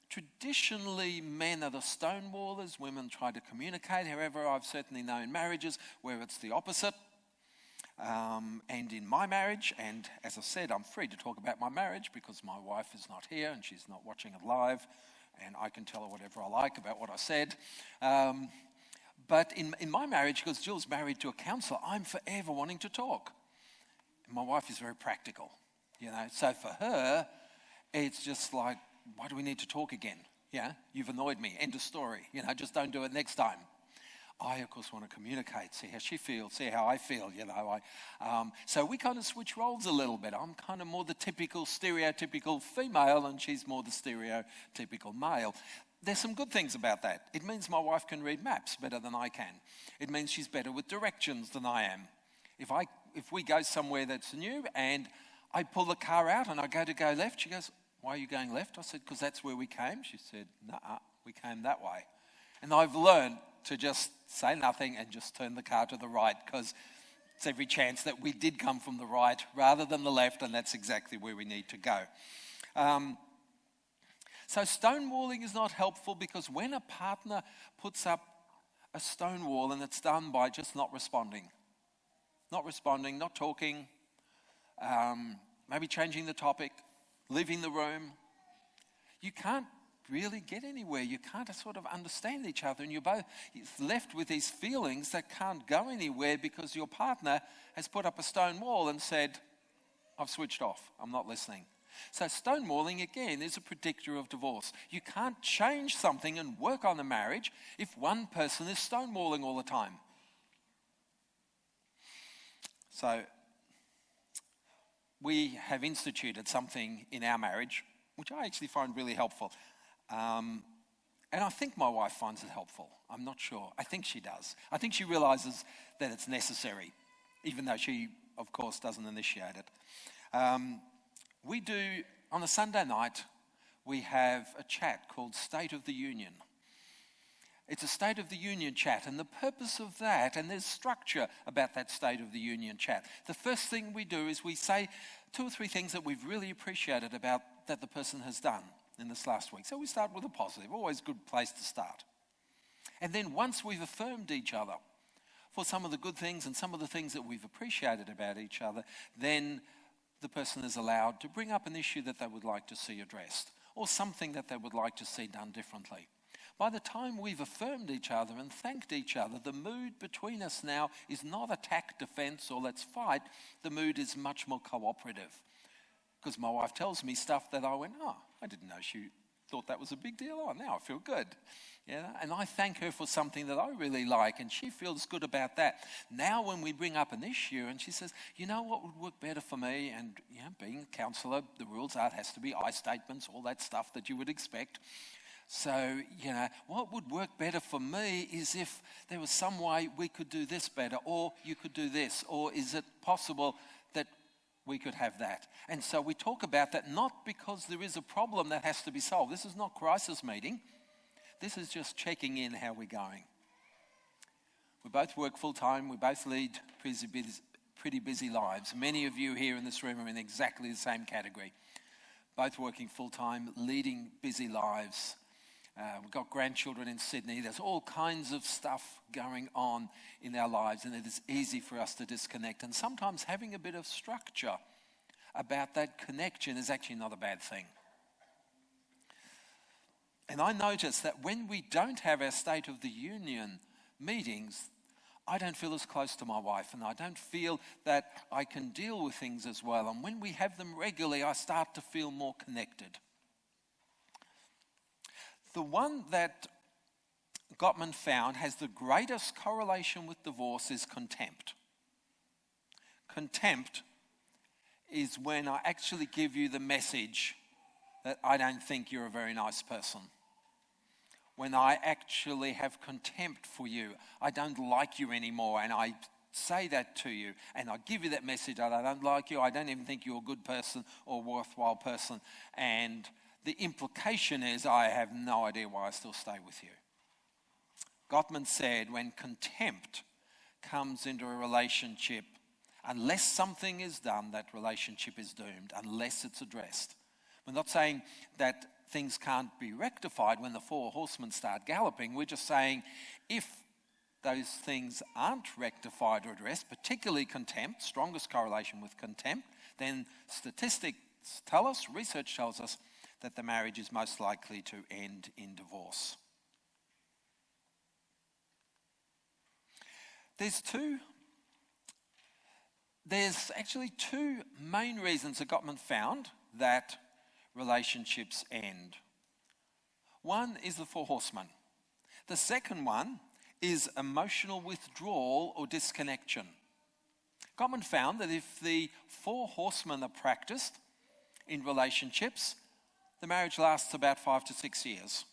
Traditionally, men are the stonewallers, women try to communicate. However, I've certainly known marriages where it's the opposite. And in my marriage, and as I said, I'm free to talk about my marriage because my wife is not here and she's not watching it live, and I can tell her whatever I like about what I said. But in my marriage, because Jill's married to a counsellor, I'm forever wanting to talk. And my wife is very practical, So for her, it's just like, why do we need to talk again? Yeah, you've annoyed me. End of story. Just don't do it next time. I, of course, want to communicate, see how she feels, see how I feel, So we kind of switch roles a little bit. I'm kind of more the stereotypical female, and she's more the stereotypical male. There's some good things about that. It means my wife can read maps better than I can. It means she's better with directions than I am. If we go somewhere that's new and I pull the car out and I go left, she goes, "Why are you going left?" I said, "Because that's where we came." She said, "Nah, we came that way." And I've learned to just say nothing and just turn the car to the right because it's every chance that we did come from the right rather than the left, and that's exactly where we need to go. So stonewalling is not helpful because when a partner puts up a stonewall and it's done by just not responding, not talking, maybe changing the topic, leaving the room, you can't really get anywhere. You can't sort of understand each other, and you're both left with these feelings that can't go anywhere because your partner has put up a stone wall and said, "I've switched off, I'm not listening." So stonewalling, again, is a predictor of divorce. You can't change something and work on a marriage if one person is stonewalling all the time. So we have instituted something in our marriage, which I actually find really helpful. And I think my wife finds it helpful. I'm not sure. I think she does. I think she realizes that it's necessary, even though she, of course, doesn't initiate it. We do, on a Sunday night, we have a chat called State of the Union. It's a State of the Union chat, and the purpose of that, and there's structure about that State of the Union chat. The first thing we do is we say 2 or 3 things that we've really appreciated about that the person has done in this last week. So we start with a positive, always a good place to start. And then once we've affirmed each other for some of the good things and some of the things that we've appreciated about each other, then the person is allowed to bring up an issue that they would like to see addressed or something that they would like to see done differently. By the time we've affirmed each other and thanked each other, the mood between us now is not attack, defense, or let's fight. The mood is much more cooperative. Because my wife tells me stuff that I went, "Oh, I didn't know she thought that was a big deal. Oh, now I feel good. And I thank her for something that I really like, and she feels good about that. Now when we bring up an issue and she says, you know what would work better for me? And being a counsellor, the rules are it has to be I statements, all that stuff that you would expect. So, what would work better for me is if there was some way we could do this better, or you could do this, or is it possible that we could have that? And so we talk about that not because there is a problem that has to be solved. This is not crisis meeting. This is just checking in how we're going. We both work full time. We both lead pretty busy lives. Many of you here in this room are in exactly the same category. Both working full time, leading busy lives. We've got grandchildren in Sydney. There's all kinds of stuff going on in our lives, and it is easy for us to disconnect. And sometimes having a bit of structure about that connection is actually not a bad thing. And I notice that when we don't have our State of the Union meetings, I don't feel as close to my wife, and I don't feel that I can deal with things as well. And when we have them regularly, I start to feel more connected. The one that Gottman found has the greatest correlation with divorce is contempt. Contempt is when I actually give you the message that I don't think you're a very nice person. When I actually have contempt for you, I don't like you anymore, and I say that to you, and I give you that message that I don't like you, I don't even think you're a good person or worthwhile person, and the implication is I have no idea why I still stay with you. Gottman said when contempt comes into a relationship, unless something is done, that relationship is doomed, unless it's addressed. We're not saying that things can't be rectified when the four horsemen start galloping. We're just saying if those things aren't rectified or addressed, particularly contempt, strongest correlation with contempt, then statistics tell us, research tells us, that the marriage is most likely to end in divorce. There's actually two main reasons that Gottman found that relationships end. One is the four horsemen. The second one is emotional withdrawal or disconnection. Gottman found that if the four horsemen are practiced in relationships, the marriage lasts about 5 to 6 years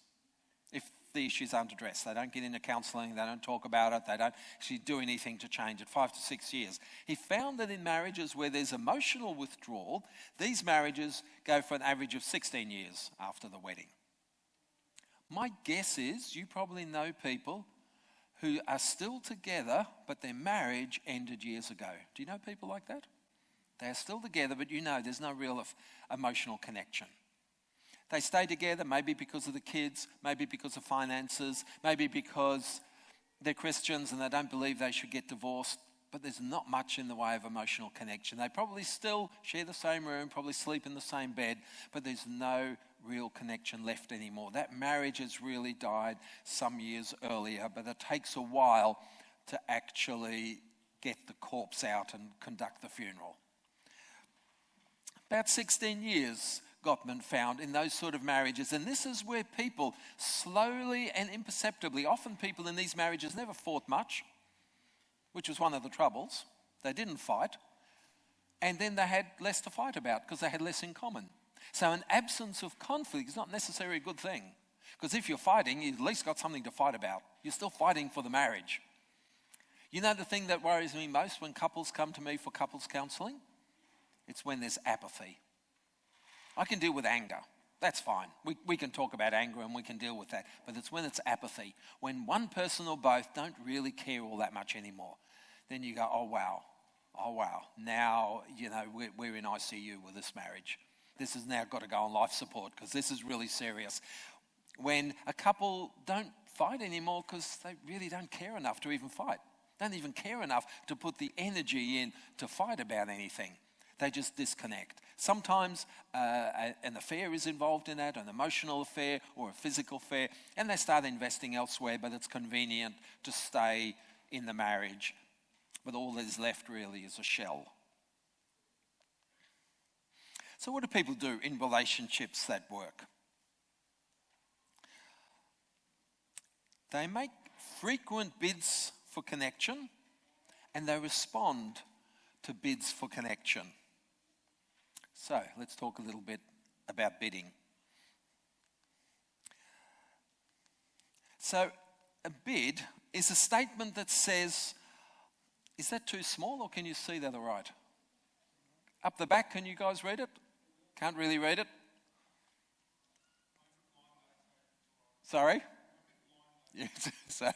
if the issues aren't addressed. They don't get into counselling, they don't talk about it, they don't actually do anything to change it. 5 to 6 years. He found that in marriages where there's emotional withdrawal, these marriages go for an average of 16 years after the wedding. My guess is you probably know people who are still together, but their marriage ended years ago. Do you know people like that? They are still together, but there's no real emotional connection. They stay together maybe because of the kids, maybe because of finances, maybe because they're Christians and they don't believe they should get divorced, but there's not much in the way of emotional connection. They probably still share the same room, probably sleep in the same bed, but there's no real connection left anymore. That marriage has really died some years earlier, but it takes a while to actually get the corpse out and conduct the funeral. About 16 years Gottman found in those sort of marriages. And this is where people slowly and imperceptibly, often people in these marriages never fought much, which was one of the troubles. They didn't fight. And then they had less to fight about because they had less in common. So an absence of conflict is not necessarily a good thing. Because if you're fighting, you've at least got something to fight about. You're still fighting for the marriage. You know the thing that worries me most when couples come to me for couples counselling? It's when there's apathy. I can deal with anger. That's fine. We can talk about anger and we can deal with that. But it's when it's apathy. When one person or both don't really care all that much anymore. Then you go, oh wow. Now, we're in ICU with this marriage. This has now got to go on life support because this is really serious. When a couple don't fight anymore because they really don't care enough to even fight. Don't even care enough to put the energy in to fight about anything. They just disconnect. Sometimes an affair is involved in that, an emotional affair or a physical affair, and they start investing elsewhere, but it's convenient to stay in the marriage. But all that is left really is a shell. So what do people do in relationships that work? They make frequent bids for connection, and they respond to bids for connection. So let's talk a little bit about bidding. So a bid is a statement that says, is that too small, or can you see that all right? Up the back, can you guys read it? Can't really read it? Sorry? Yeah, so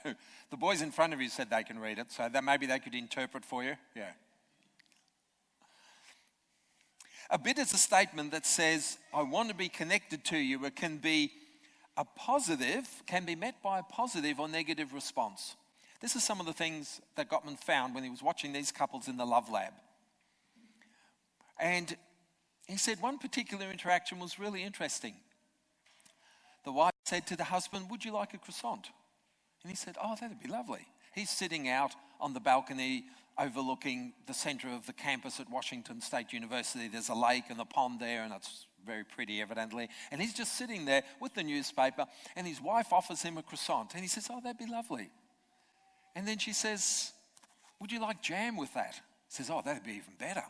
the boys in front of you said they can read it, so that maybe they could interpret for you. Yeah. A bid is a statement that says, I want to be connected to you. It can be a positive, can be met by a positive or negative response. This is some of the things that Gottman found when he was watching these couples in the Love Lab. And he said one particular interaction was really interesting. The wife said to the husband, would you like a croissant? And he said, oh, that'd be lovely. He's sitting out on the balcony overlooking the centre of the campus at Washington State University. There's a lake and a pond there, and it's very pretty, evidently. And he's just sitting there with the newspaper, and his wife offers him a croissant. And he says, oh, that'd be lovely. And then she says, would you like jam with that? He says, oh, that'd be even better.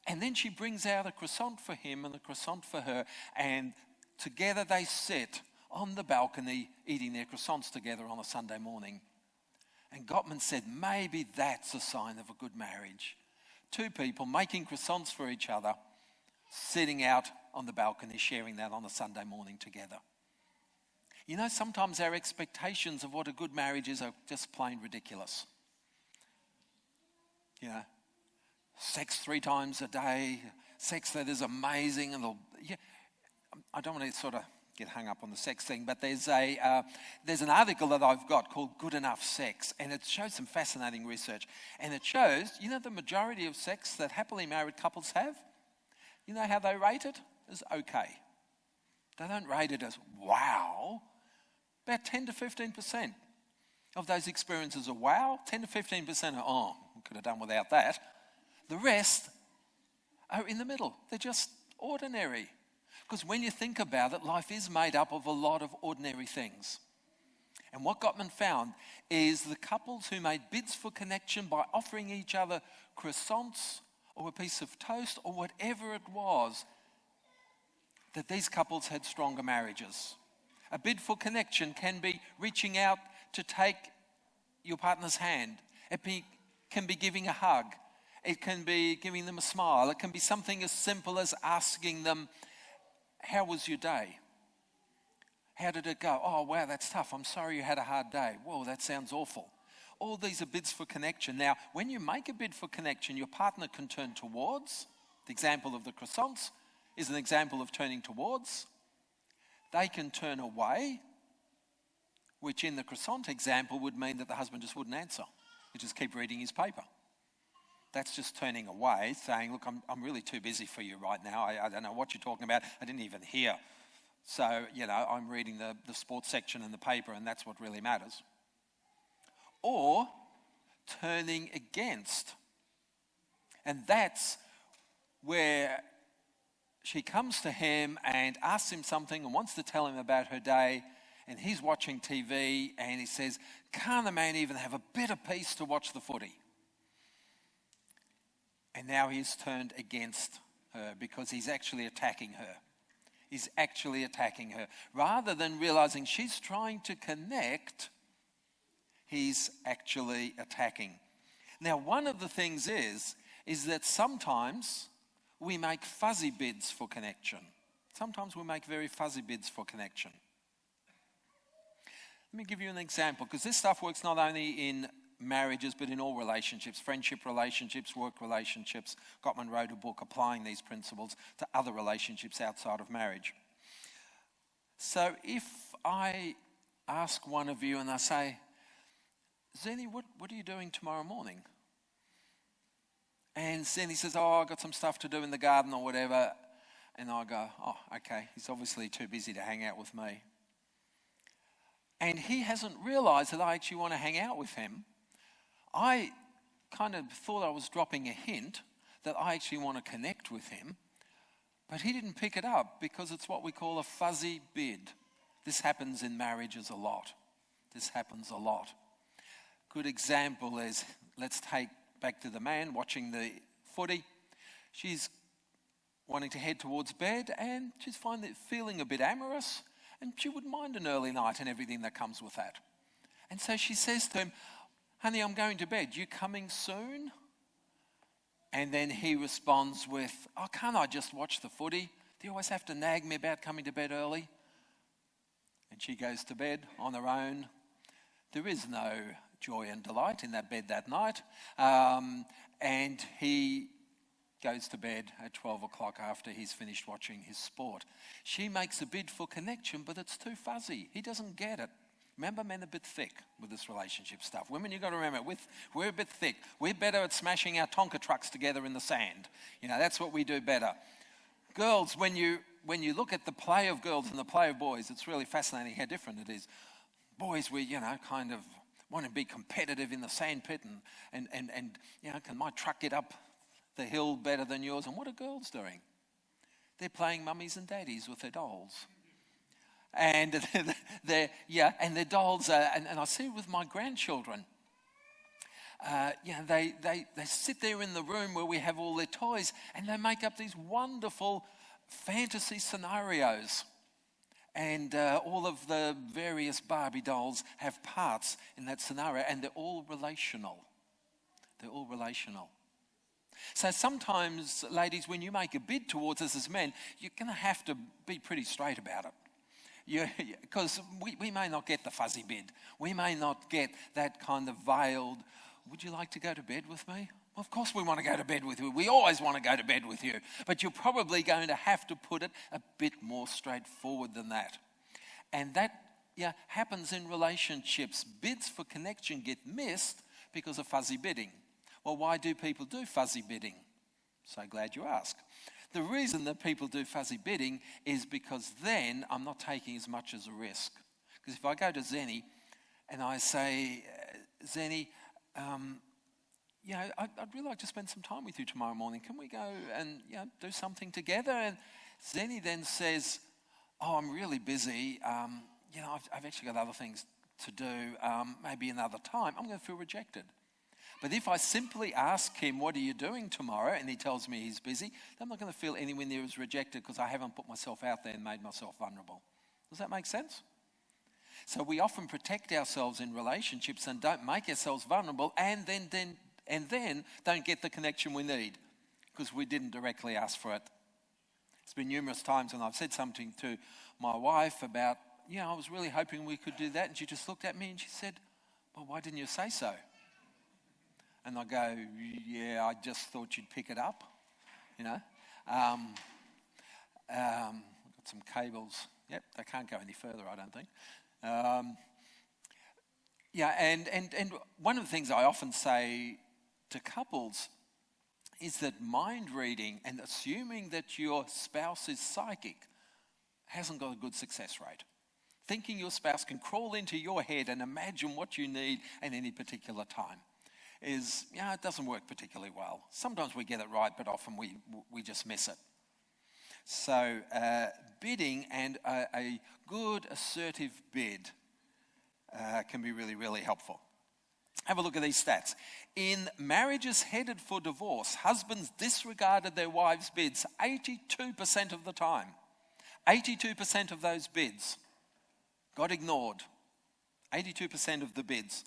And then she brings out a croissant for him and a croissant for her, and together they sit on the balcony eating their croissants together on a Sunday morning. And Gottman said, maybe that's a sign of a good marriage. Two people making croissants for each other, sitting out on the balcony, sharing that on a Sunday morning together. You know, sometimes our expectations of what a good marriage is are just plain ridiculous. You know, sex 3 times a day, sex that is amazing, and I don't want to sort of get hung up on the sex thing, but there's an article that I've got called Good Enough Sex, and it shows some fascinating research. And it shows, you know, the majority of sex that happily married couples have, you know how they rate it? As okay. They don't rate it as wow. About 10 to 15% of those experiences are wow. 10 to 15% are, oh, we could have done without that. The rest are in the middle. They're just ordinary. Because when you think about it, life is made up of a lot of ordinary things. And what Gottman found is the couples who made bids for connection by offering each other croissants or a piece of toast or whatever it was, that these couples had stronger marriages. A bid for connection can be reaching out to take your partner's hand. It can be giving a hug. It can be giving them a smile. It can be something as simple as asking them, how was your day? How did it go? Oh, wow, that's tough. I'm sorry you had a hard day. Whoa, that sounds awful. All these are bids for connection. Now, when you make a bid for connection, your partner can turn towards. The example of the croissants is an example of turning towards. They can turn away, which in the croissant example would mean that the husband just wouldn't answer. He'd just keep reading his paper. That's just turning away, saying, look, I'm really too busy for you right now. I don't know what you're talking about. I didn't even hear. So, you know, I'm reading the sports section in the paper, and that's what really matters. Or turning against. And that's where she comes to him and asks him something and wants to tell him about her day, and he's watching TV, and he says, can't a man even have a bit of peace to watch the footy? And now he's turned against her because he's actually attacking her. He's actually attacking her. Rather than realizing she's trying to connect, he's actually attacking. Now, one of the things is that sometimes we make fuzzy bids for connection. Sometimes we make very fuzzy bids for connection. Let me give you an example, because this stuff works not only in marriages, but in all relationships, friendship relationships, work relationships. Gottman wrote a book applying these principles to other relationships outside of marriage. So if I ask one of you and I say, Zeni, what are you doing tomorrow morning? And Zeni says, oh, I've got some stuff to do in the garden or whatever. And I go, oh, okay, he's obviously too busy to hang out with me. And he hasn't realised that I actually want to hang out with him. I kind of thought I was dropping a hint that I actually want to connect with him, but he didn't pick it up because it's what we call a fuzzy bid. This happens in marriages a lot. this happens a lot. Good example is, let's take back to the man watching the footy. She's wanting to head towards bed and she's feeling a bit amorous, and she wouldn't mind an early night and everything that comes with that. And so she says to him, "Honey, I'm going to bed. You coming soon?" And then he responds with, "Oh, can't I just watch the footy? Do you always have to nag me about coming to bed early?" And she goes to bed on her own. There is no joy and delight in that bed that night. And he goes to bed at 12 o'clock after he's finished watching his sport. She makes a bid for connection, but it's too fuzzy. He doesn't get it. Remember, men are a bit thick with this relationship stuff. Women, you've got to remember, we're a bit thick. We're better at smashing our Tonka trucks together in the sand. That's what we do better. Girls, when you look at the play of girls and the play of boys, it's really fascinating how different it is. Boys, we, kind of want to be competitive in the sandpit and can my truck get up the hill better than yours? And what are girls doing? They're playing mummies and daddies with their dolls. And their dolls are, and I see it with my grandchildren. They sit there in the room where we have all their toys, and they make up these wonderful fantasy scenarios. And all of the various Barbie dolls have parts in that scenario, and they're all relational. They're all relational. So sometimes, ladies, when you make a bid towards us as men, you're going to have to be pretty straight about it. Because we may not get the fuzzy bid. We may not get that kind of veiled, "Would you like to go to bed with me?" Well, of course we want to go to bed with you. We always want to go to bed with you. But you're probably going to have to put it a bit more straightforward than that. And that happens in relationships. Bids for connection get missed because of fuzzy bidding. Well, why do people do fuzzy bidding? So glad you asked. The reason that people do fuzzy bidding is because then I'm not taking as much as a risk. Because if I go to Zenny and I say, "Zenny, I'd really like to spend some time with you tomorrow morning. Can we go and do something together?" And Zenny then says, "Oh, I'm really busy. I've actually got other things to do. Maybe another time." I'm going to feel rejected. But if I simply ask him, "What are you doing tomorrow?" and he tells me he's busy, then I'm not going to feel anywhere near as rejected because I haven't put myself out there and made myself vulnerable. Does that make sense? So we often protect ourselves in relationships and don't make ourselves vulnerable, and then don't get the connection we need because we didn't directly ask for it. It's been numerous times when I've said something to my wife about, "I was really hoping we could do that," and she just looked at me and she said, "Well, why didn't you say so?" And I go, "Yeah, I just thought you'd pick it up, I've got some cables. Yep, they can't go any further, I don't think. And one of the things I often say to couples is that mind reading and assuming that your spouse is psychic hasn't got a good success rate. Thinking your spouse can crawl into your head and imagine what you need at any particular time it doesn't work particularly well. Sometimes we get it right, but often we just miss it. So bidding and a good assertive bid can be really, really helpful. Have a look at these stats. In marriages headed for divorce, husbands disregarded their wives' bids 82% of the time. 82% of those bids got ignored. 82% of the bids.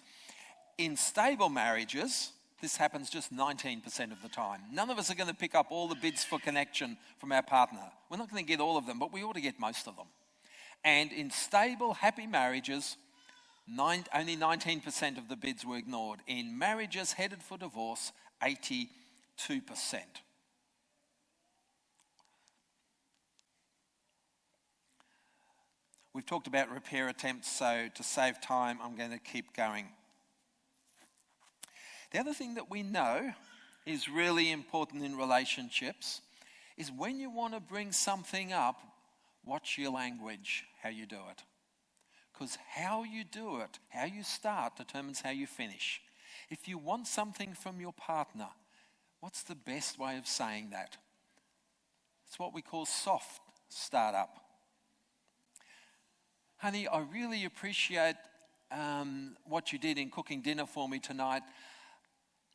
In stable marriages, this happens just 19% of the time. None of us are going to pick up all the bids for connection from our partner. We're not going to get all of them, but we ought to get most of them. And in stable, happy marriages, only 19% of the bids were ignored. In marriages headed for divorce, 82%. We've talked about repair attempts, so to save time, I'm going to keep going. The other thing that we know is really important in relationships is when you want to bring something up, watch your language, how you do it. Because how you do it, how you start, determines how you finish. If you want something from your partner, what's the best way of saying that? It's what we call soft startup. "Honey, I really appreciate what you did in cooking dinner for me tonight.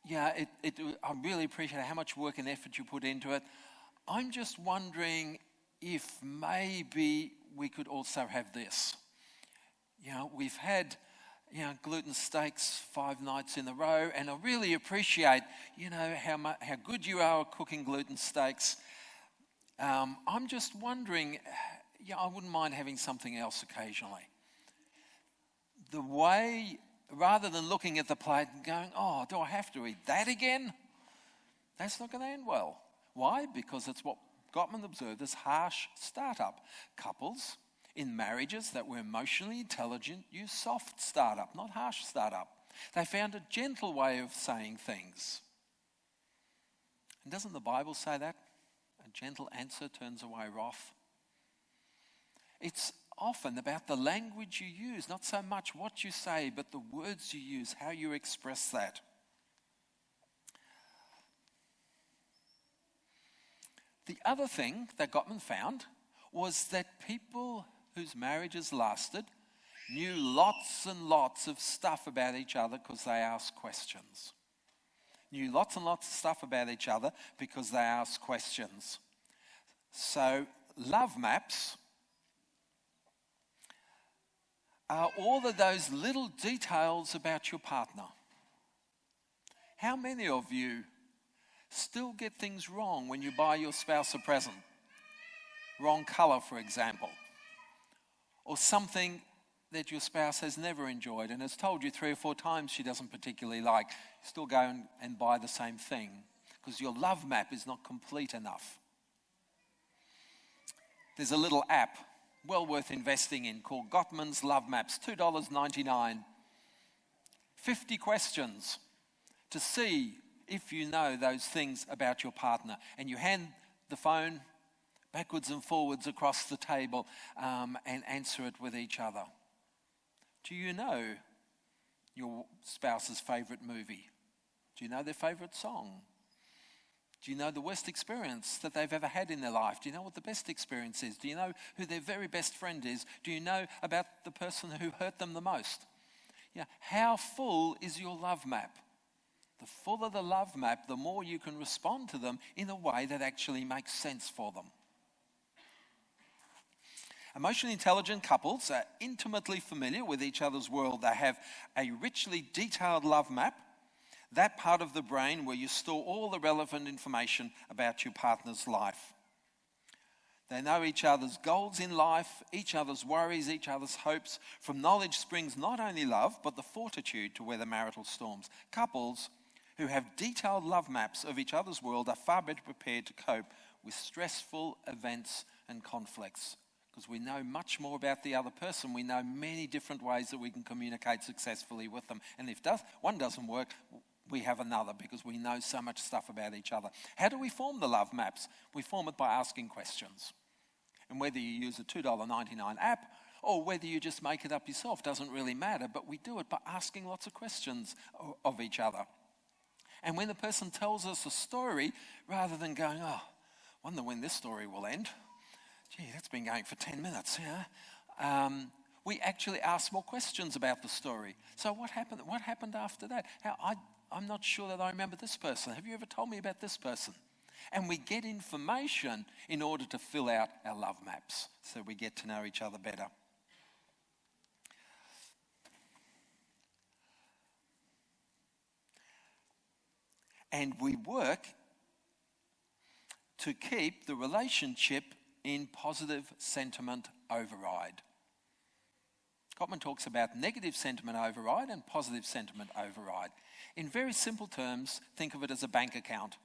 Yeah, I really appreciate how much work and effort you put into it. I'm just wondering if maybe we could also have this. We've had, gluten steaks 5 nights in a row, and I really appreciate, how good you are at cooking gluten steaks. I'm just wondering, I wouldn't mind having something else occasionally. The way, rather than looking at the plate and going, oh, do I have to eat that again? That's not going to end well. Why? Because it's what Gottman observed as harsh startup. Couples in marriages that were emotionally intelligent use soft startup, not harsh startup. They found a gentle way of saying things. And doesn't the Bible say that? A gentle answer turns away wrath. It's often about the language you use, not so much what you say, but the words you use, how you express that. The other thing that Gottman found was that people whose marriages lasted knew lots and lots of stuff about each other because they asked questions. Knew lots and lots of stuff about each other because they asked questions. So love maps are all of those little details about your partner. How many of you still get things wrong when you buy your spouse a present? Wrong colour, for example. Or something that your spouse has never enjoyed and has told you 3 or 4 times she doesn't particularly like. You still go and buy the same thing because your love map is not complete enough. There's a little app well worth investing in called Gottman's Love Maps, $2.99. 50 questions to see if you know those things about your partner. And you hand the phone backwards and forwards across the table and answer it with each other. Do you know your spouse's favourite movie? Do you know their favourite song? Do you know the worst experience that they've ever had in their life? Do you know what the best experience is? Do you know who their very best friend is? Do you know about the person who hurt them the most? How full is your love map? The fuller the love map, the more you can respond to them in a way that actually makes sense for them. Emotionally intelligent couples are intimately familiar with each other's world. They have a richly detailed love map, that part of the brain where you store all the relevant information about your partner's life. They know each other's goals in life, each other's worries, each other's hopes. From knowledge springs not only love, but the fortitude to weather marital storms. Couples who have detailed love maps of each other's world are far better prepared to cope with stressful events and conflicts. Because we know much more about the other person. We know many different ways that we can communicate successfully with them. And if one doesn't work, we have another because we know so much stuff about each other. How do we form the love maps? We form it by asking questions. And whether you use a $2.99 app or whether you just make it up yourself doesn't really matter, but we do it by asking lots of questions of each other. And when the person tells us a story, rather than going, oh, wonder when this story will end. Gee, that's been going for 10 minutes, we actually ask more questions about the story. So what happened? What happened after that? I'm not sure that I remember this person. Have you ever told me about this person? And we get information in order to fill out our love maps so we get to know each other better. And we work to keep the relationship in positive sentiment override. Gottman talks about negative sentiment override and positive sentiment override. In very simple terms, think of it as a bank account.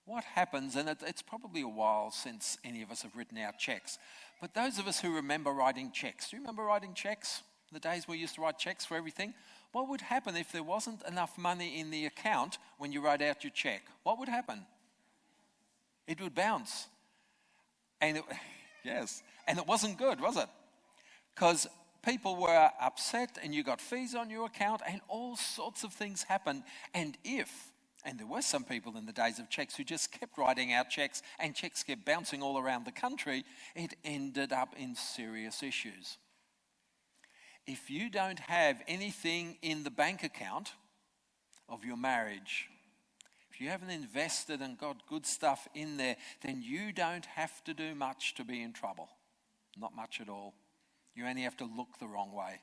What happens, and it's probably a while since any of us have written out checks, but those of us who remember writing checks, do you remember writing checks? The days we used to write checks for everything? What would happen if there wasn't enough money in the account when you wrote out your check? What would happen? It would bounce. And it wasn't good, was it? Because people were upset and you got fees on your account and all sorts of things happened. And there were some people in the days of checks who just kept writing out checks and checks kept bouncing all around the country, it ended up in serious issues. If you don't have anything in the bank account of your marriage, if you haven't invested and got good stuff in there, then you don't have to do much to be in trouble. Not much at all. You only have to look the wrong way.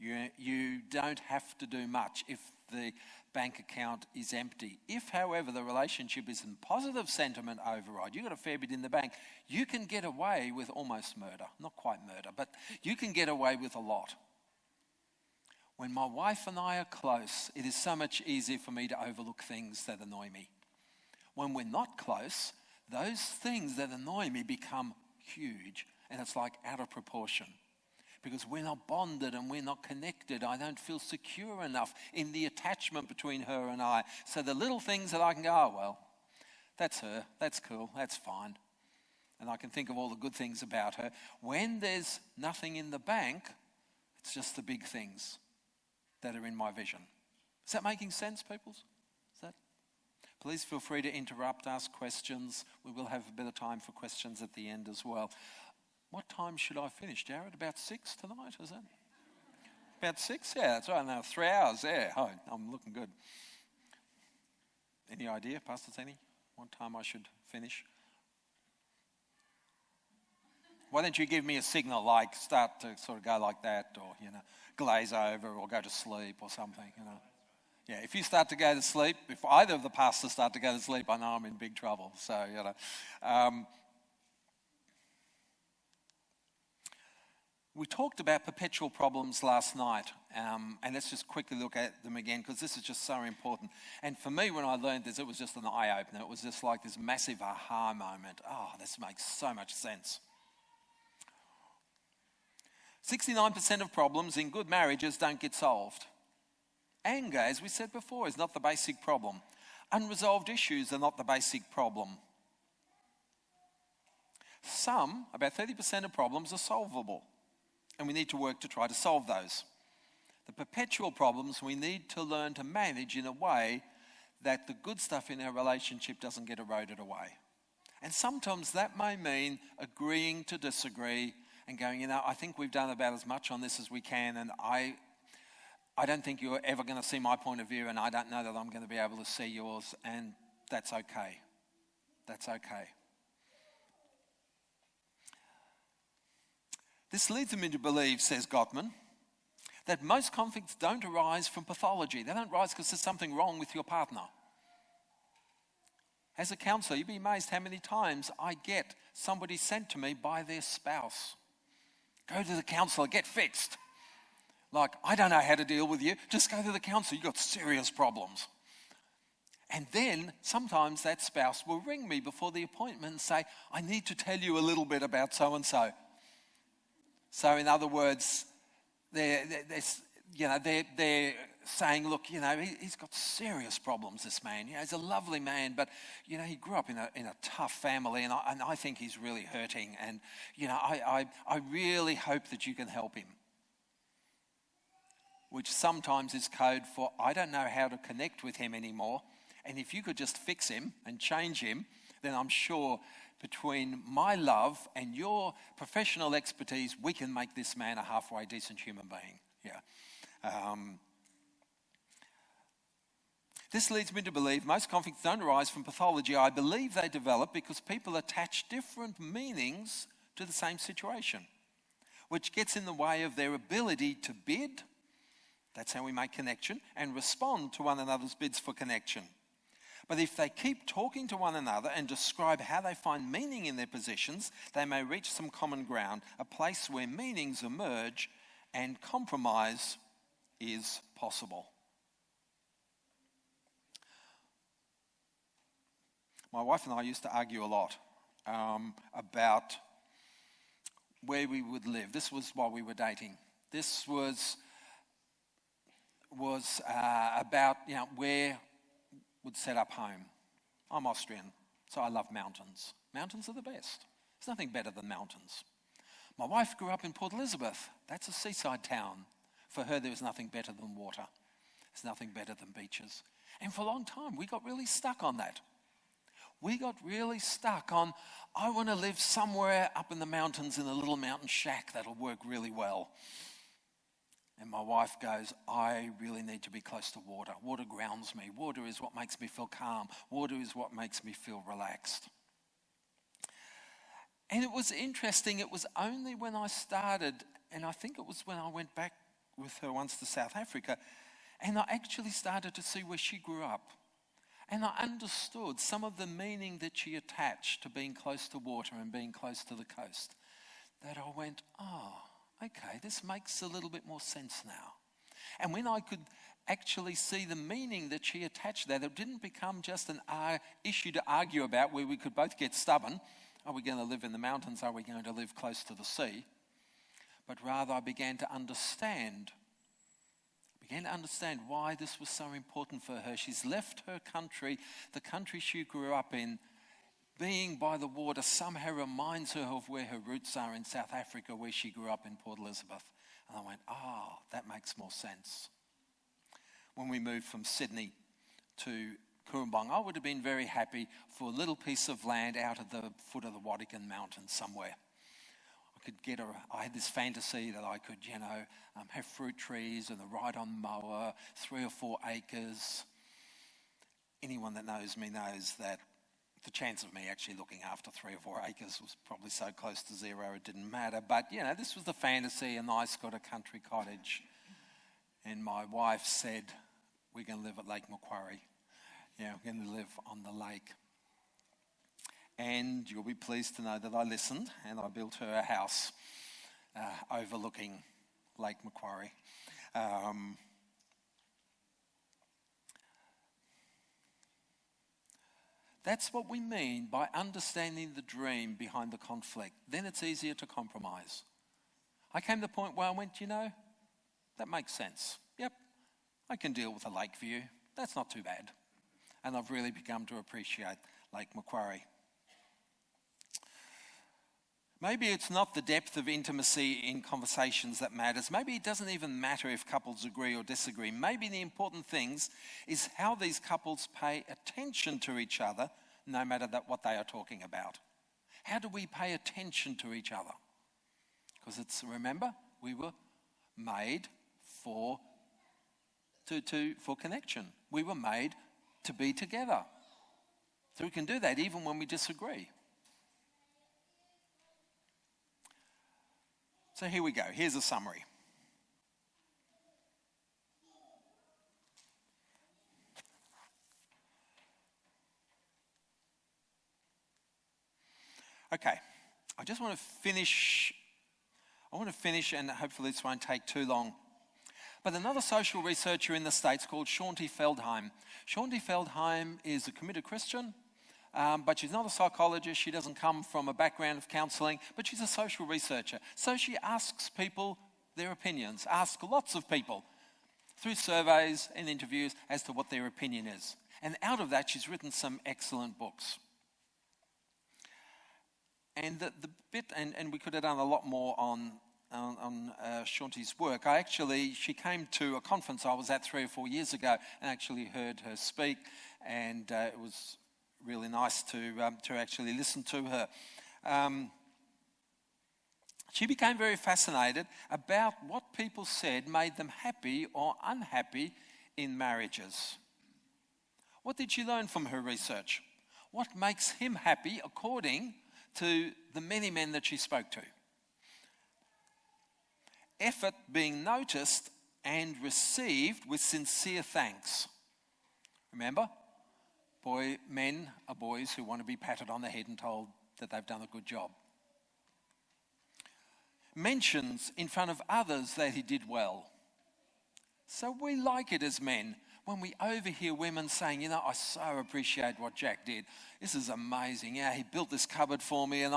You don't have to do much if the bank account is empty. If, however, the relationship is in positive sentiment override, you've got a fair bit in the bank, you can get away with almost murder. Not quite murder, but you can get away with a lot. When my wife and I are close, it is so much easier for me to overlook things that annoy me. When we're not close, those things that annoy me become huge, and it's like out of proportion. Because we're not bonded and we're not connected. I don't feel secure enough in the attachment between her and I. So the little things that I can go, oh, well, that's her, that's cool, that's fine. And I can think of all the good things about her. When there's nothing in the bank, it's just the big things that are in my vision. Is that making sense, peoples? Is that? Please feel free to interrupt, ask questions. We will have a bit of time for questions at the end as well. What time should I finish, Jared? About 6 tonight, is it? About 6? Yeah, that's right. Now 3 hours. Yeah, oh, I'm looking good. Any idea, Pastor Zeni, what time I should finish? Why don't you give me a signal, like start to sort of go like that, or, glaze over, or go to sleep or something, Yeah, if you start to go to sleep, if either of the pastors start to go to sleep, I know I'm in big trouble. So, we talked about perpetual problems last night, and let's just quickly look at them again, because this is just so important. And for me, when I learned this, it was just an eye-opener. It was just like this massive aha moment. Oh, this makes so much sense. 69% of problems in good marriages don't get solved. Anger, as we said before, is not the basic problem. Unresolved issues are not the basic problem. About 30% of problems are solvable, and we need to work to try to solve those. The perpetual problems we need to learn to manage in a way that the good stuff in our relationship doesn't get eroded away. And sometimes that may mean agreeing to disagree and going, I think we've done about as much on this as we can, and I don't think you're ever going to see my point of view, and I don't know that I'm going to be able to see yours, and that's okay. That's okay. This leads me to believe, says Gottman, that most conflicts don't arise from pathology. They don't arise because there's something wrong with your partner. As a counsellor, you'd be amazed how many times I get somebody sent to me by their spouse. Go to the counsellor, get fixed. Like, I don't know how to deal with you. Just go to the counsellor, you've got serious problems. And then sometimes that spouse will ring me before the appointment and say, I need to tell you a little bit about so-and-so. So in other words, they're saying, look, he's got serious problems, this man. He's a lovely man, but, he grew up in a tough family, and I think he's really hurting. And, I really hope that you can help him. Which sometimes is code for, I don't know how to connect with him anymore. And if you could just fix him and change him, then I'm sure between my love and your professional expertise, we can make this man a halfway decent human being. Yeah. This leads me to believe most conflicts don't arise from pathology. I believe they develop because people attach different meanings to the same situation, which gets in the way of their ability to bid, that's how we make connection, and respond to one another's bids for connection. But if they keep talking to one another and describe how they find meaning in their positions, they may reach some common ground, a place where meanings emerge and compromise is possible. My wife and I used to argue a lot about where we would live. This was while we were dating. This was about where would set up home. I'm Austrian, so I love mountains. Mountains are the best. There's nothing better than mountains. My wife grew up in Port Elizabeth. That's a seaside town. For her, there was nothing better than water. There's nothing better than beaches. And for a long time, we got really stuck on that. We got really stuck on, I want to live somewhere up in the mountains in a little mountain shack that'll work really well. And my wife goes, I really need to be close to water. Water grounds me. Water is what makes me feel calm. Water is what makes me feel relaxed. And it was interesting, it was only when I started, and I think it was when I went back with her once to South Africa, and I actually started to see where she grew up. And I understood some of the meaning that she attached to being close to water and being close to the coast. That I went, oh, okay, this makes a little bit more sense now. And when I could actually see the meaning that she attached there, it didn't become just an issue to argue about where we could both get stubborn. Are we going to live in the mountains? Are we going to live close to the sea? But rather I began to understand why this was so important for her. She's left her country, the country she grew up in. Being by the water somehow reminds her of where her roots are in South Africa, where she grew up in Port Elizabeth. And I went, that makes more sense. When we moved from Sydney to Kurumbong, I would have been very happy for a little piece of land out at the foot of the Wadigan Mountains somewhere. I had this fantasy that I could, have fruit trees and a ride-on mower, 3 or 4 acres. Anyone that knows me knows that the chance of me actually looking after 3 or 4 acres was probably so close to zero it didn't matter. But, this was the fantasy, a nice got a country cottage. And my wife said, we're going to live at Lake Macquarie. We're going to live on the lake. And you'll be pleased to know that I listened and I built her a house overlooking Lake Macquarie. That's what we mean by understanding the dream behind the conflict. Then it's easier to compromise. I came to the point where I went, that makes sense. Yep, I can deal with a lake view. That's not too bad. And I've really begun to appreciate Lake Macquarie. Maybe it's not the depth of intimacy in conversations that matters. Maybe it doesn't even matter if couples agree or disagree. Maybe the important things is how these couples pay attention to each other, no matter what they are talking about. How do we pay attention to each other? Because remember, we were made for connection. We were made to be together. So we can do that even when we disagree. So here we go. Here's a summary. Okay, I just want to finish. And hopefully this won't take too long. But another social researcher in the States called Shaunti Feldheim. Shaunti Feldheim is a committed Christian, but she's not a psychologist. She doesn't come from a background of counselling, but she's a social researcher. So she asks people their opinions, asks lots of people through surveys and interviews as to what their opinion is. And out of that, she's written some excellent books. And the bit, and we could have done a lot more on Shaunti's work. She came to a conference I was at 3 or 4 years ago and actually heard her speak, and it was really nice to actually listen to her. She became very fascinated about what people said made them happy or unhappy in marriages. What did she learn from her research? What makes him happy according to the many men that she spoke to? Effort being noticed and received with sincere thanks. Remember, men are boys who want to be patted on the head and told that they've done a good job. Mentions in front of others that he did well. So we like it as men when we overhear women saying, I so appreciate what Jack did. This is amazing. He built this cupboard for me and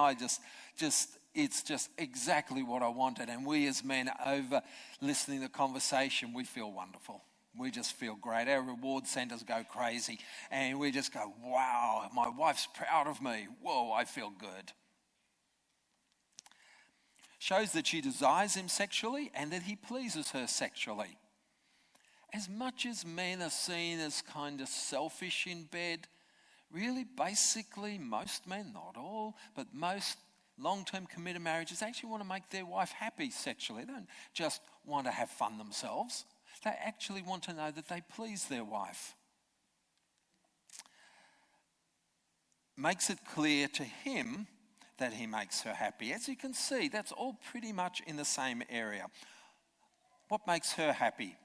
it's just exactly what I wanted. And we as men over listening to the conversation, we feel wonderful. We just feel great. Our reward centers go crazy and we just go, wow, my wife's proud of me. Whoa, I feel good. Shows that she desires him sexually and that he pleases her sexually. As much as men are seen as kind of selfish in bed, really basically most men, not all, but most long-term committed marriages actually want to make their wife happy sexually. They don't just want to have fun themselves. They actually want to know that they please their wife. Makes it clear to him that he makes her happy. As you can see, that's all pretty much in the same area. What makes her happy?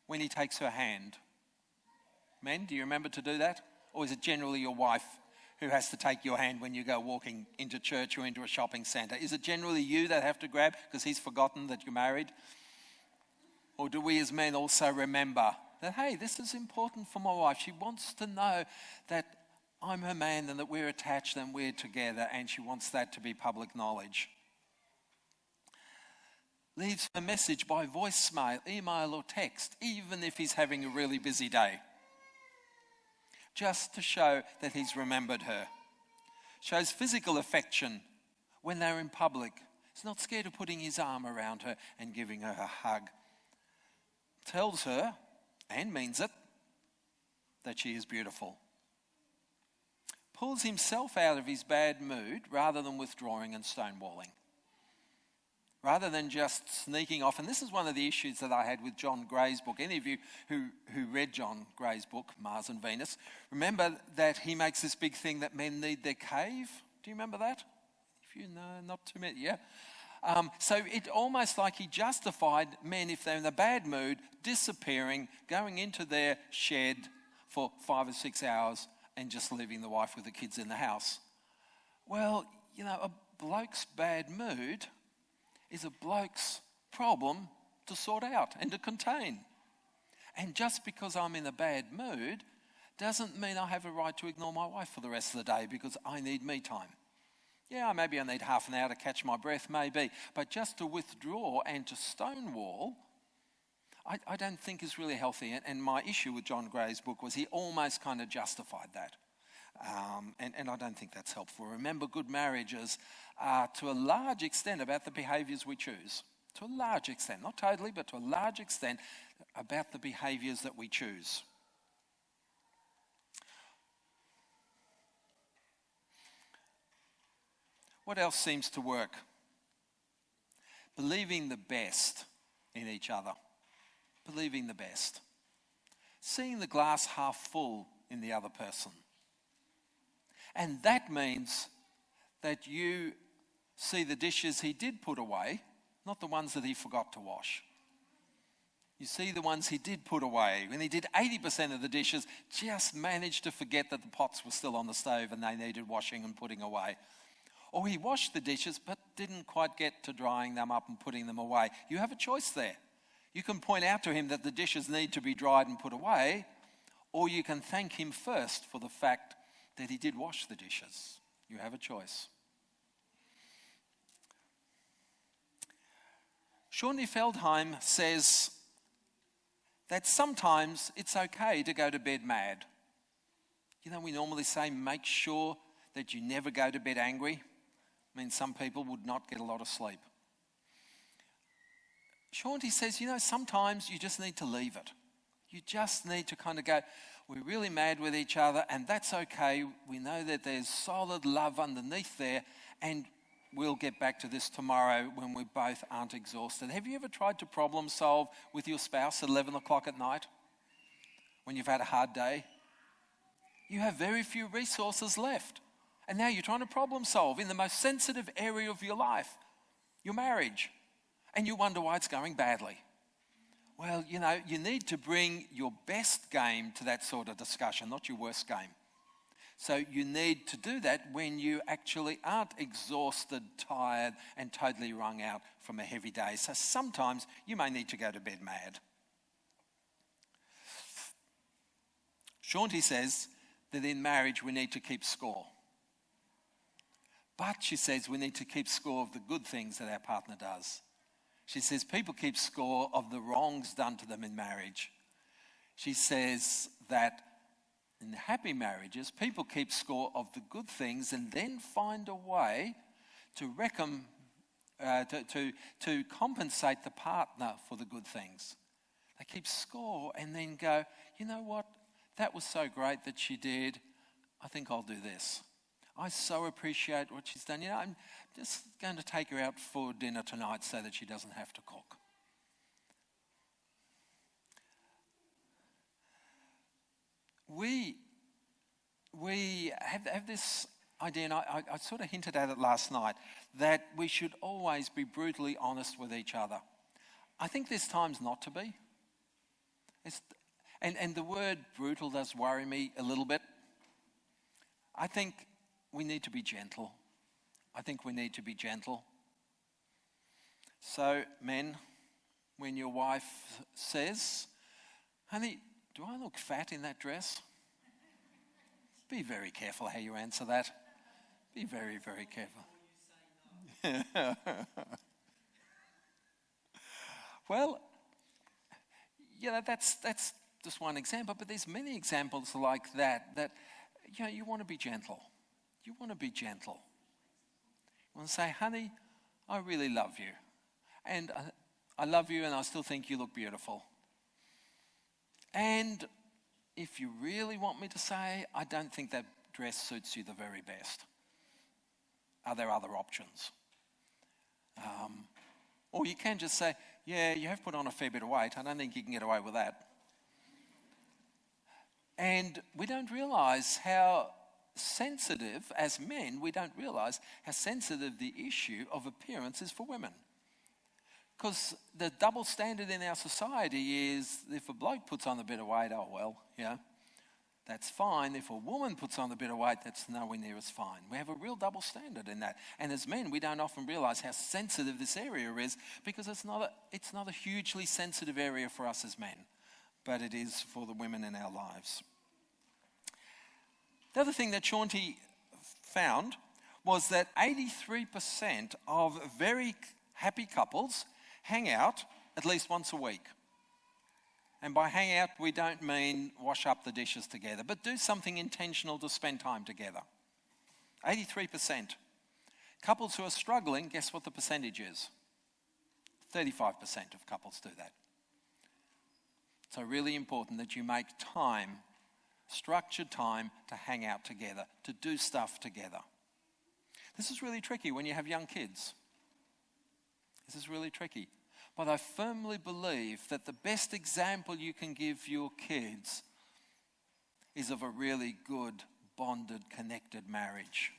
When he takes her hand. Men, do you remember to do that? Or is it generally your wife who has to take your hand when you go walking into church or into a shopping centre? Is it generally you that have to grab because he's forgotten that you're married? Or do we as men also remember that, hey, this is important for my wife. She wants to know that I'm her man and that we're attached and we're together, and she wants that to be public knowledge. Leaves a message by voicemail, email or text, even if he's having a really busy day. Just to show that he's remembered her. Shows physical affection when they're in public. He's not scared of putting his arm around her and giving her a hug. Tells her, and means it, that she is beautiful. Pulls himself out of his bad mood rather than withdrawing and stonewalling. Rather than just sneaking off. And this is one of the issues that I had with John Gray's book. Any of you who read John Gray's book, Mars and Venus, remember that he makes this big thing that men need their cave? Do you remember that? If you know, not too many, yeah? So it almost like he justified men, if they're in a bad mood, disappearing, going into their shed for 5 or 6 hours and just leaving the wife with the kids in the house. Well, you know, a bloke's bad mood is a bloke's problem to sort out and to contain. And just because I'm in a bad mood doesn't mean I have a right to ignore my wife for the rest of the day because I need me time. Yeah, maybe I need half an hour to catch my breath, maybe. But just to withdraw and to stonewall, I don't think is really healthy. And my issue with John Gray's book was he almost kind of justified that. And I don't think that's helpful. Remember, good marriages are to a large extent about the behaviours we choose. To a large extent, not totally, but to a large extent about the behaviours that we choose. What else seems to work? Believing the best in each other. Believing the best. Seeing the glass half full in the other person. And that means that you see the dishes he did put away, not the ones that he forgot to wash. You see the ones he did put away. When he did 80% of the dishes, just managed to forget that the pots were still on the stove and they needed washing and putting away. Or he washed the dishes but didn't quite get to drying them up and putting them away. You have a choice there. You can point out to him that the dishes need to be dried and put away, or you can thank him first for the fact that he did wash the dishes. You have a choice. Shawnee Feldheim says that sometimes it's okay to go to bed mad. You know, we normally say make sure that you never go to bed angry. I mean, some people would not get a lot of sleep. Shawnee says, you know, sometimes you just need to leave it. You just need to kind of go, we're really mad with each other and that's okay. We know that there's solid love underneath there and we'll get back to this tomorrow when we both aren't exhausted. Have you ever tried to problem solve with your spouse at 11 o'clock at night when you've had a hard day? You have very few resources left. And now you're trying to problem solve in the most sensitive area of your life, your marriage. And you wonder why it's going badly. Well, you know, you need to bring your best game to that sort of discussion, not your worst game. So you need to do that when you actually aren't exhausted, tired, and totally wrung out from a heavy day. So sometimes you may need to go to bed mad. Shawnee says that in marriage we need to keep score. But she says we need to keep score of the good things that our partner does. She says people keep score of the wrongs done to them in marriage. She says that in happy marriages, people keep score of the good things and then find a way to compensate the partner for the good things. They keep score and then go, you know what, that was so great that she did. I think I'll do this. I so appreciate what she's done. I'm just going to take her out for dinner tonight so that she doesn't have to cook. We have this idea, and I sort of hinted at it last night, that we should always be brutally honest with each other. I think there's times not to be. And the word brutal does worry me a little bit. I think we need to be gentle. So, men, when your wife says, "Honey, do I look fat in that dress?" Be very careful how you answer that. Be very, very careful. Well, that's just one example, but there's many examples like that you want to be gentle. You want to say, "Honey, I really love you. And I love you and I still think you look beautiful. And if you really want me to say, I don't think that dress suits you the very best. Are there other options?" Or you can just say, "Yeah, you have put on a fair bit of weight. I don't think you can get away with that." And we don't realise how sensitive, as men, we don't realise how sensitive the issue of appearance is for women. Because the double standard in our society is if a bloke puts on a bit of weight, oh well, that's fine. If a woman puts on a bit of weight, that's nowhere near as fine. We have a real double standard in that. And as men, we don't often realise how sensitive this area is because it's not a hugely sensitive area for us as men, but it is for the women in our lives. The other thing that Shaunti found was that 83% of very happy couples hang out at least once a week. And by hang out, we don't mean wash up the dishes together, but do something intentional to spend time together. 83%. Couples who are struggling, guess what the percentage is? 35% of couples do that. So really important that you make time, structured time to hang out together, to do stuff together. This is really tricky when you have young kids. This is really tricky. But I firmly believe that the best example you can give your kids is of a really good, bonded, connected marriage.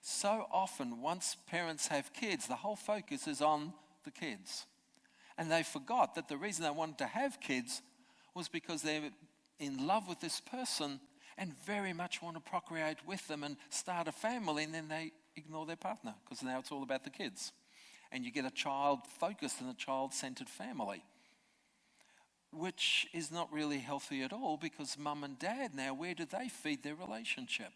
So often, once parents have kids, the whole focus is on the kids. And they forgot that the reason they wanted to have kids was because they're in love with this person and very much want to procreate with them and start a family, and then they ignore their partner because now it's all about the kids. And you get a child-focused and a child-centered family, which is not really healthy at all because mum and dad now, where do they feed their relationship?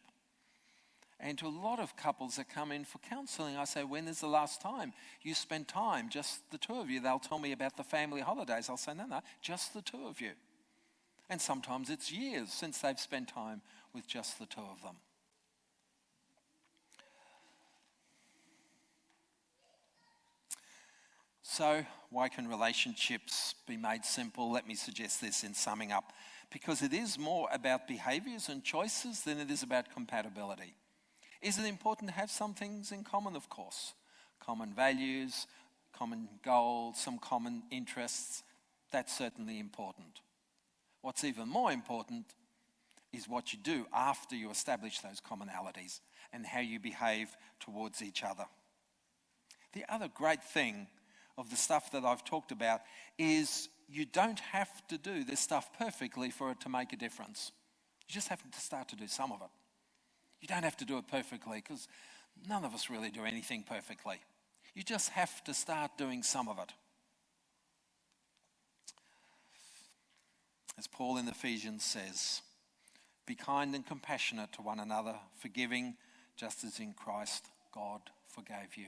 And to a lot of couples that come in for counselling, I say, when is the last time you spent time, just the two of you? They'll tell me about the family holidays. I'll say, no, just the two of you. And sometimes it's years since they've spent time with just the two of them. So, why can relationships be made simple? Let me suggest this in summing up. Because it is more about behaviours and choices than it is about compatibility. Is it important to have some things in common? Of course. Common values, common goals, some common interests. That's certainly important. What's even more important is what you do after you establish those commonalities and how you behave towards each other. The other great thing of the stuff that I've talked about is you don't have to do this stuff perfectly for it to make a difference. You just have to start to do some of it. You don't have to do it perfectly because none of us really do anything perfectly. You just have to start doing some of it. As Paul in Ephesians says, be kind and compassionate to one another, forgiving just as in Christ God forgave you.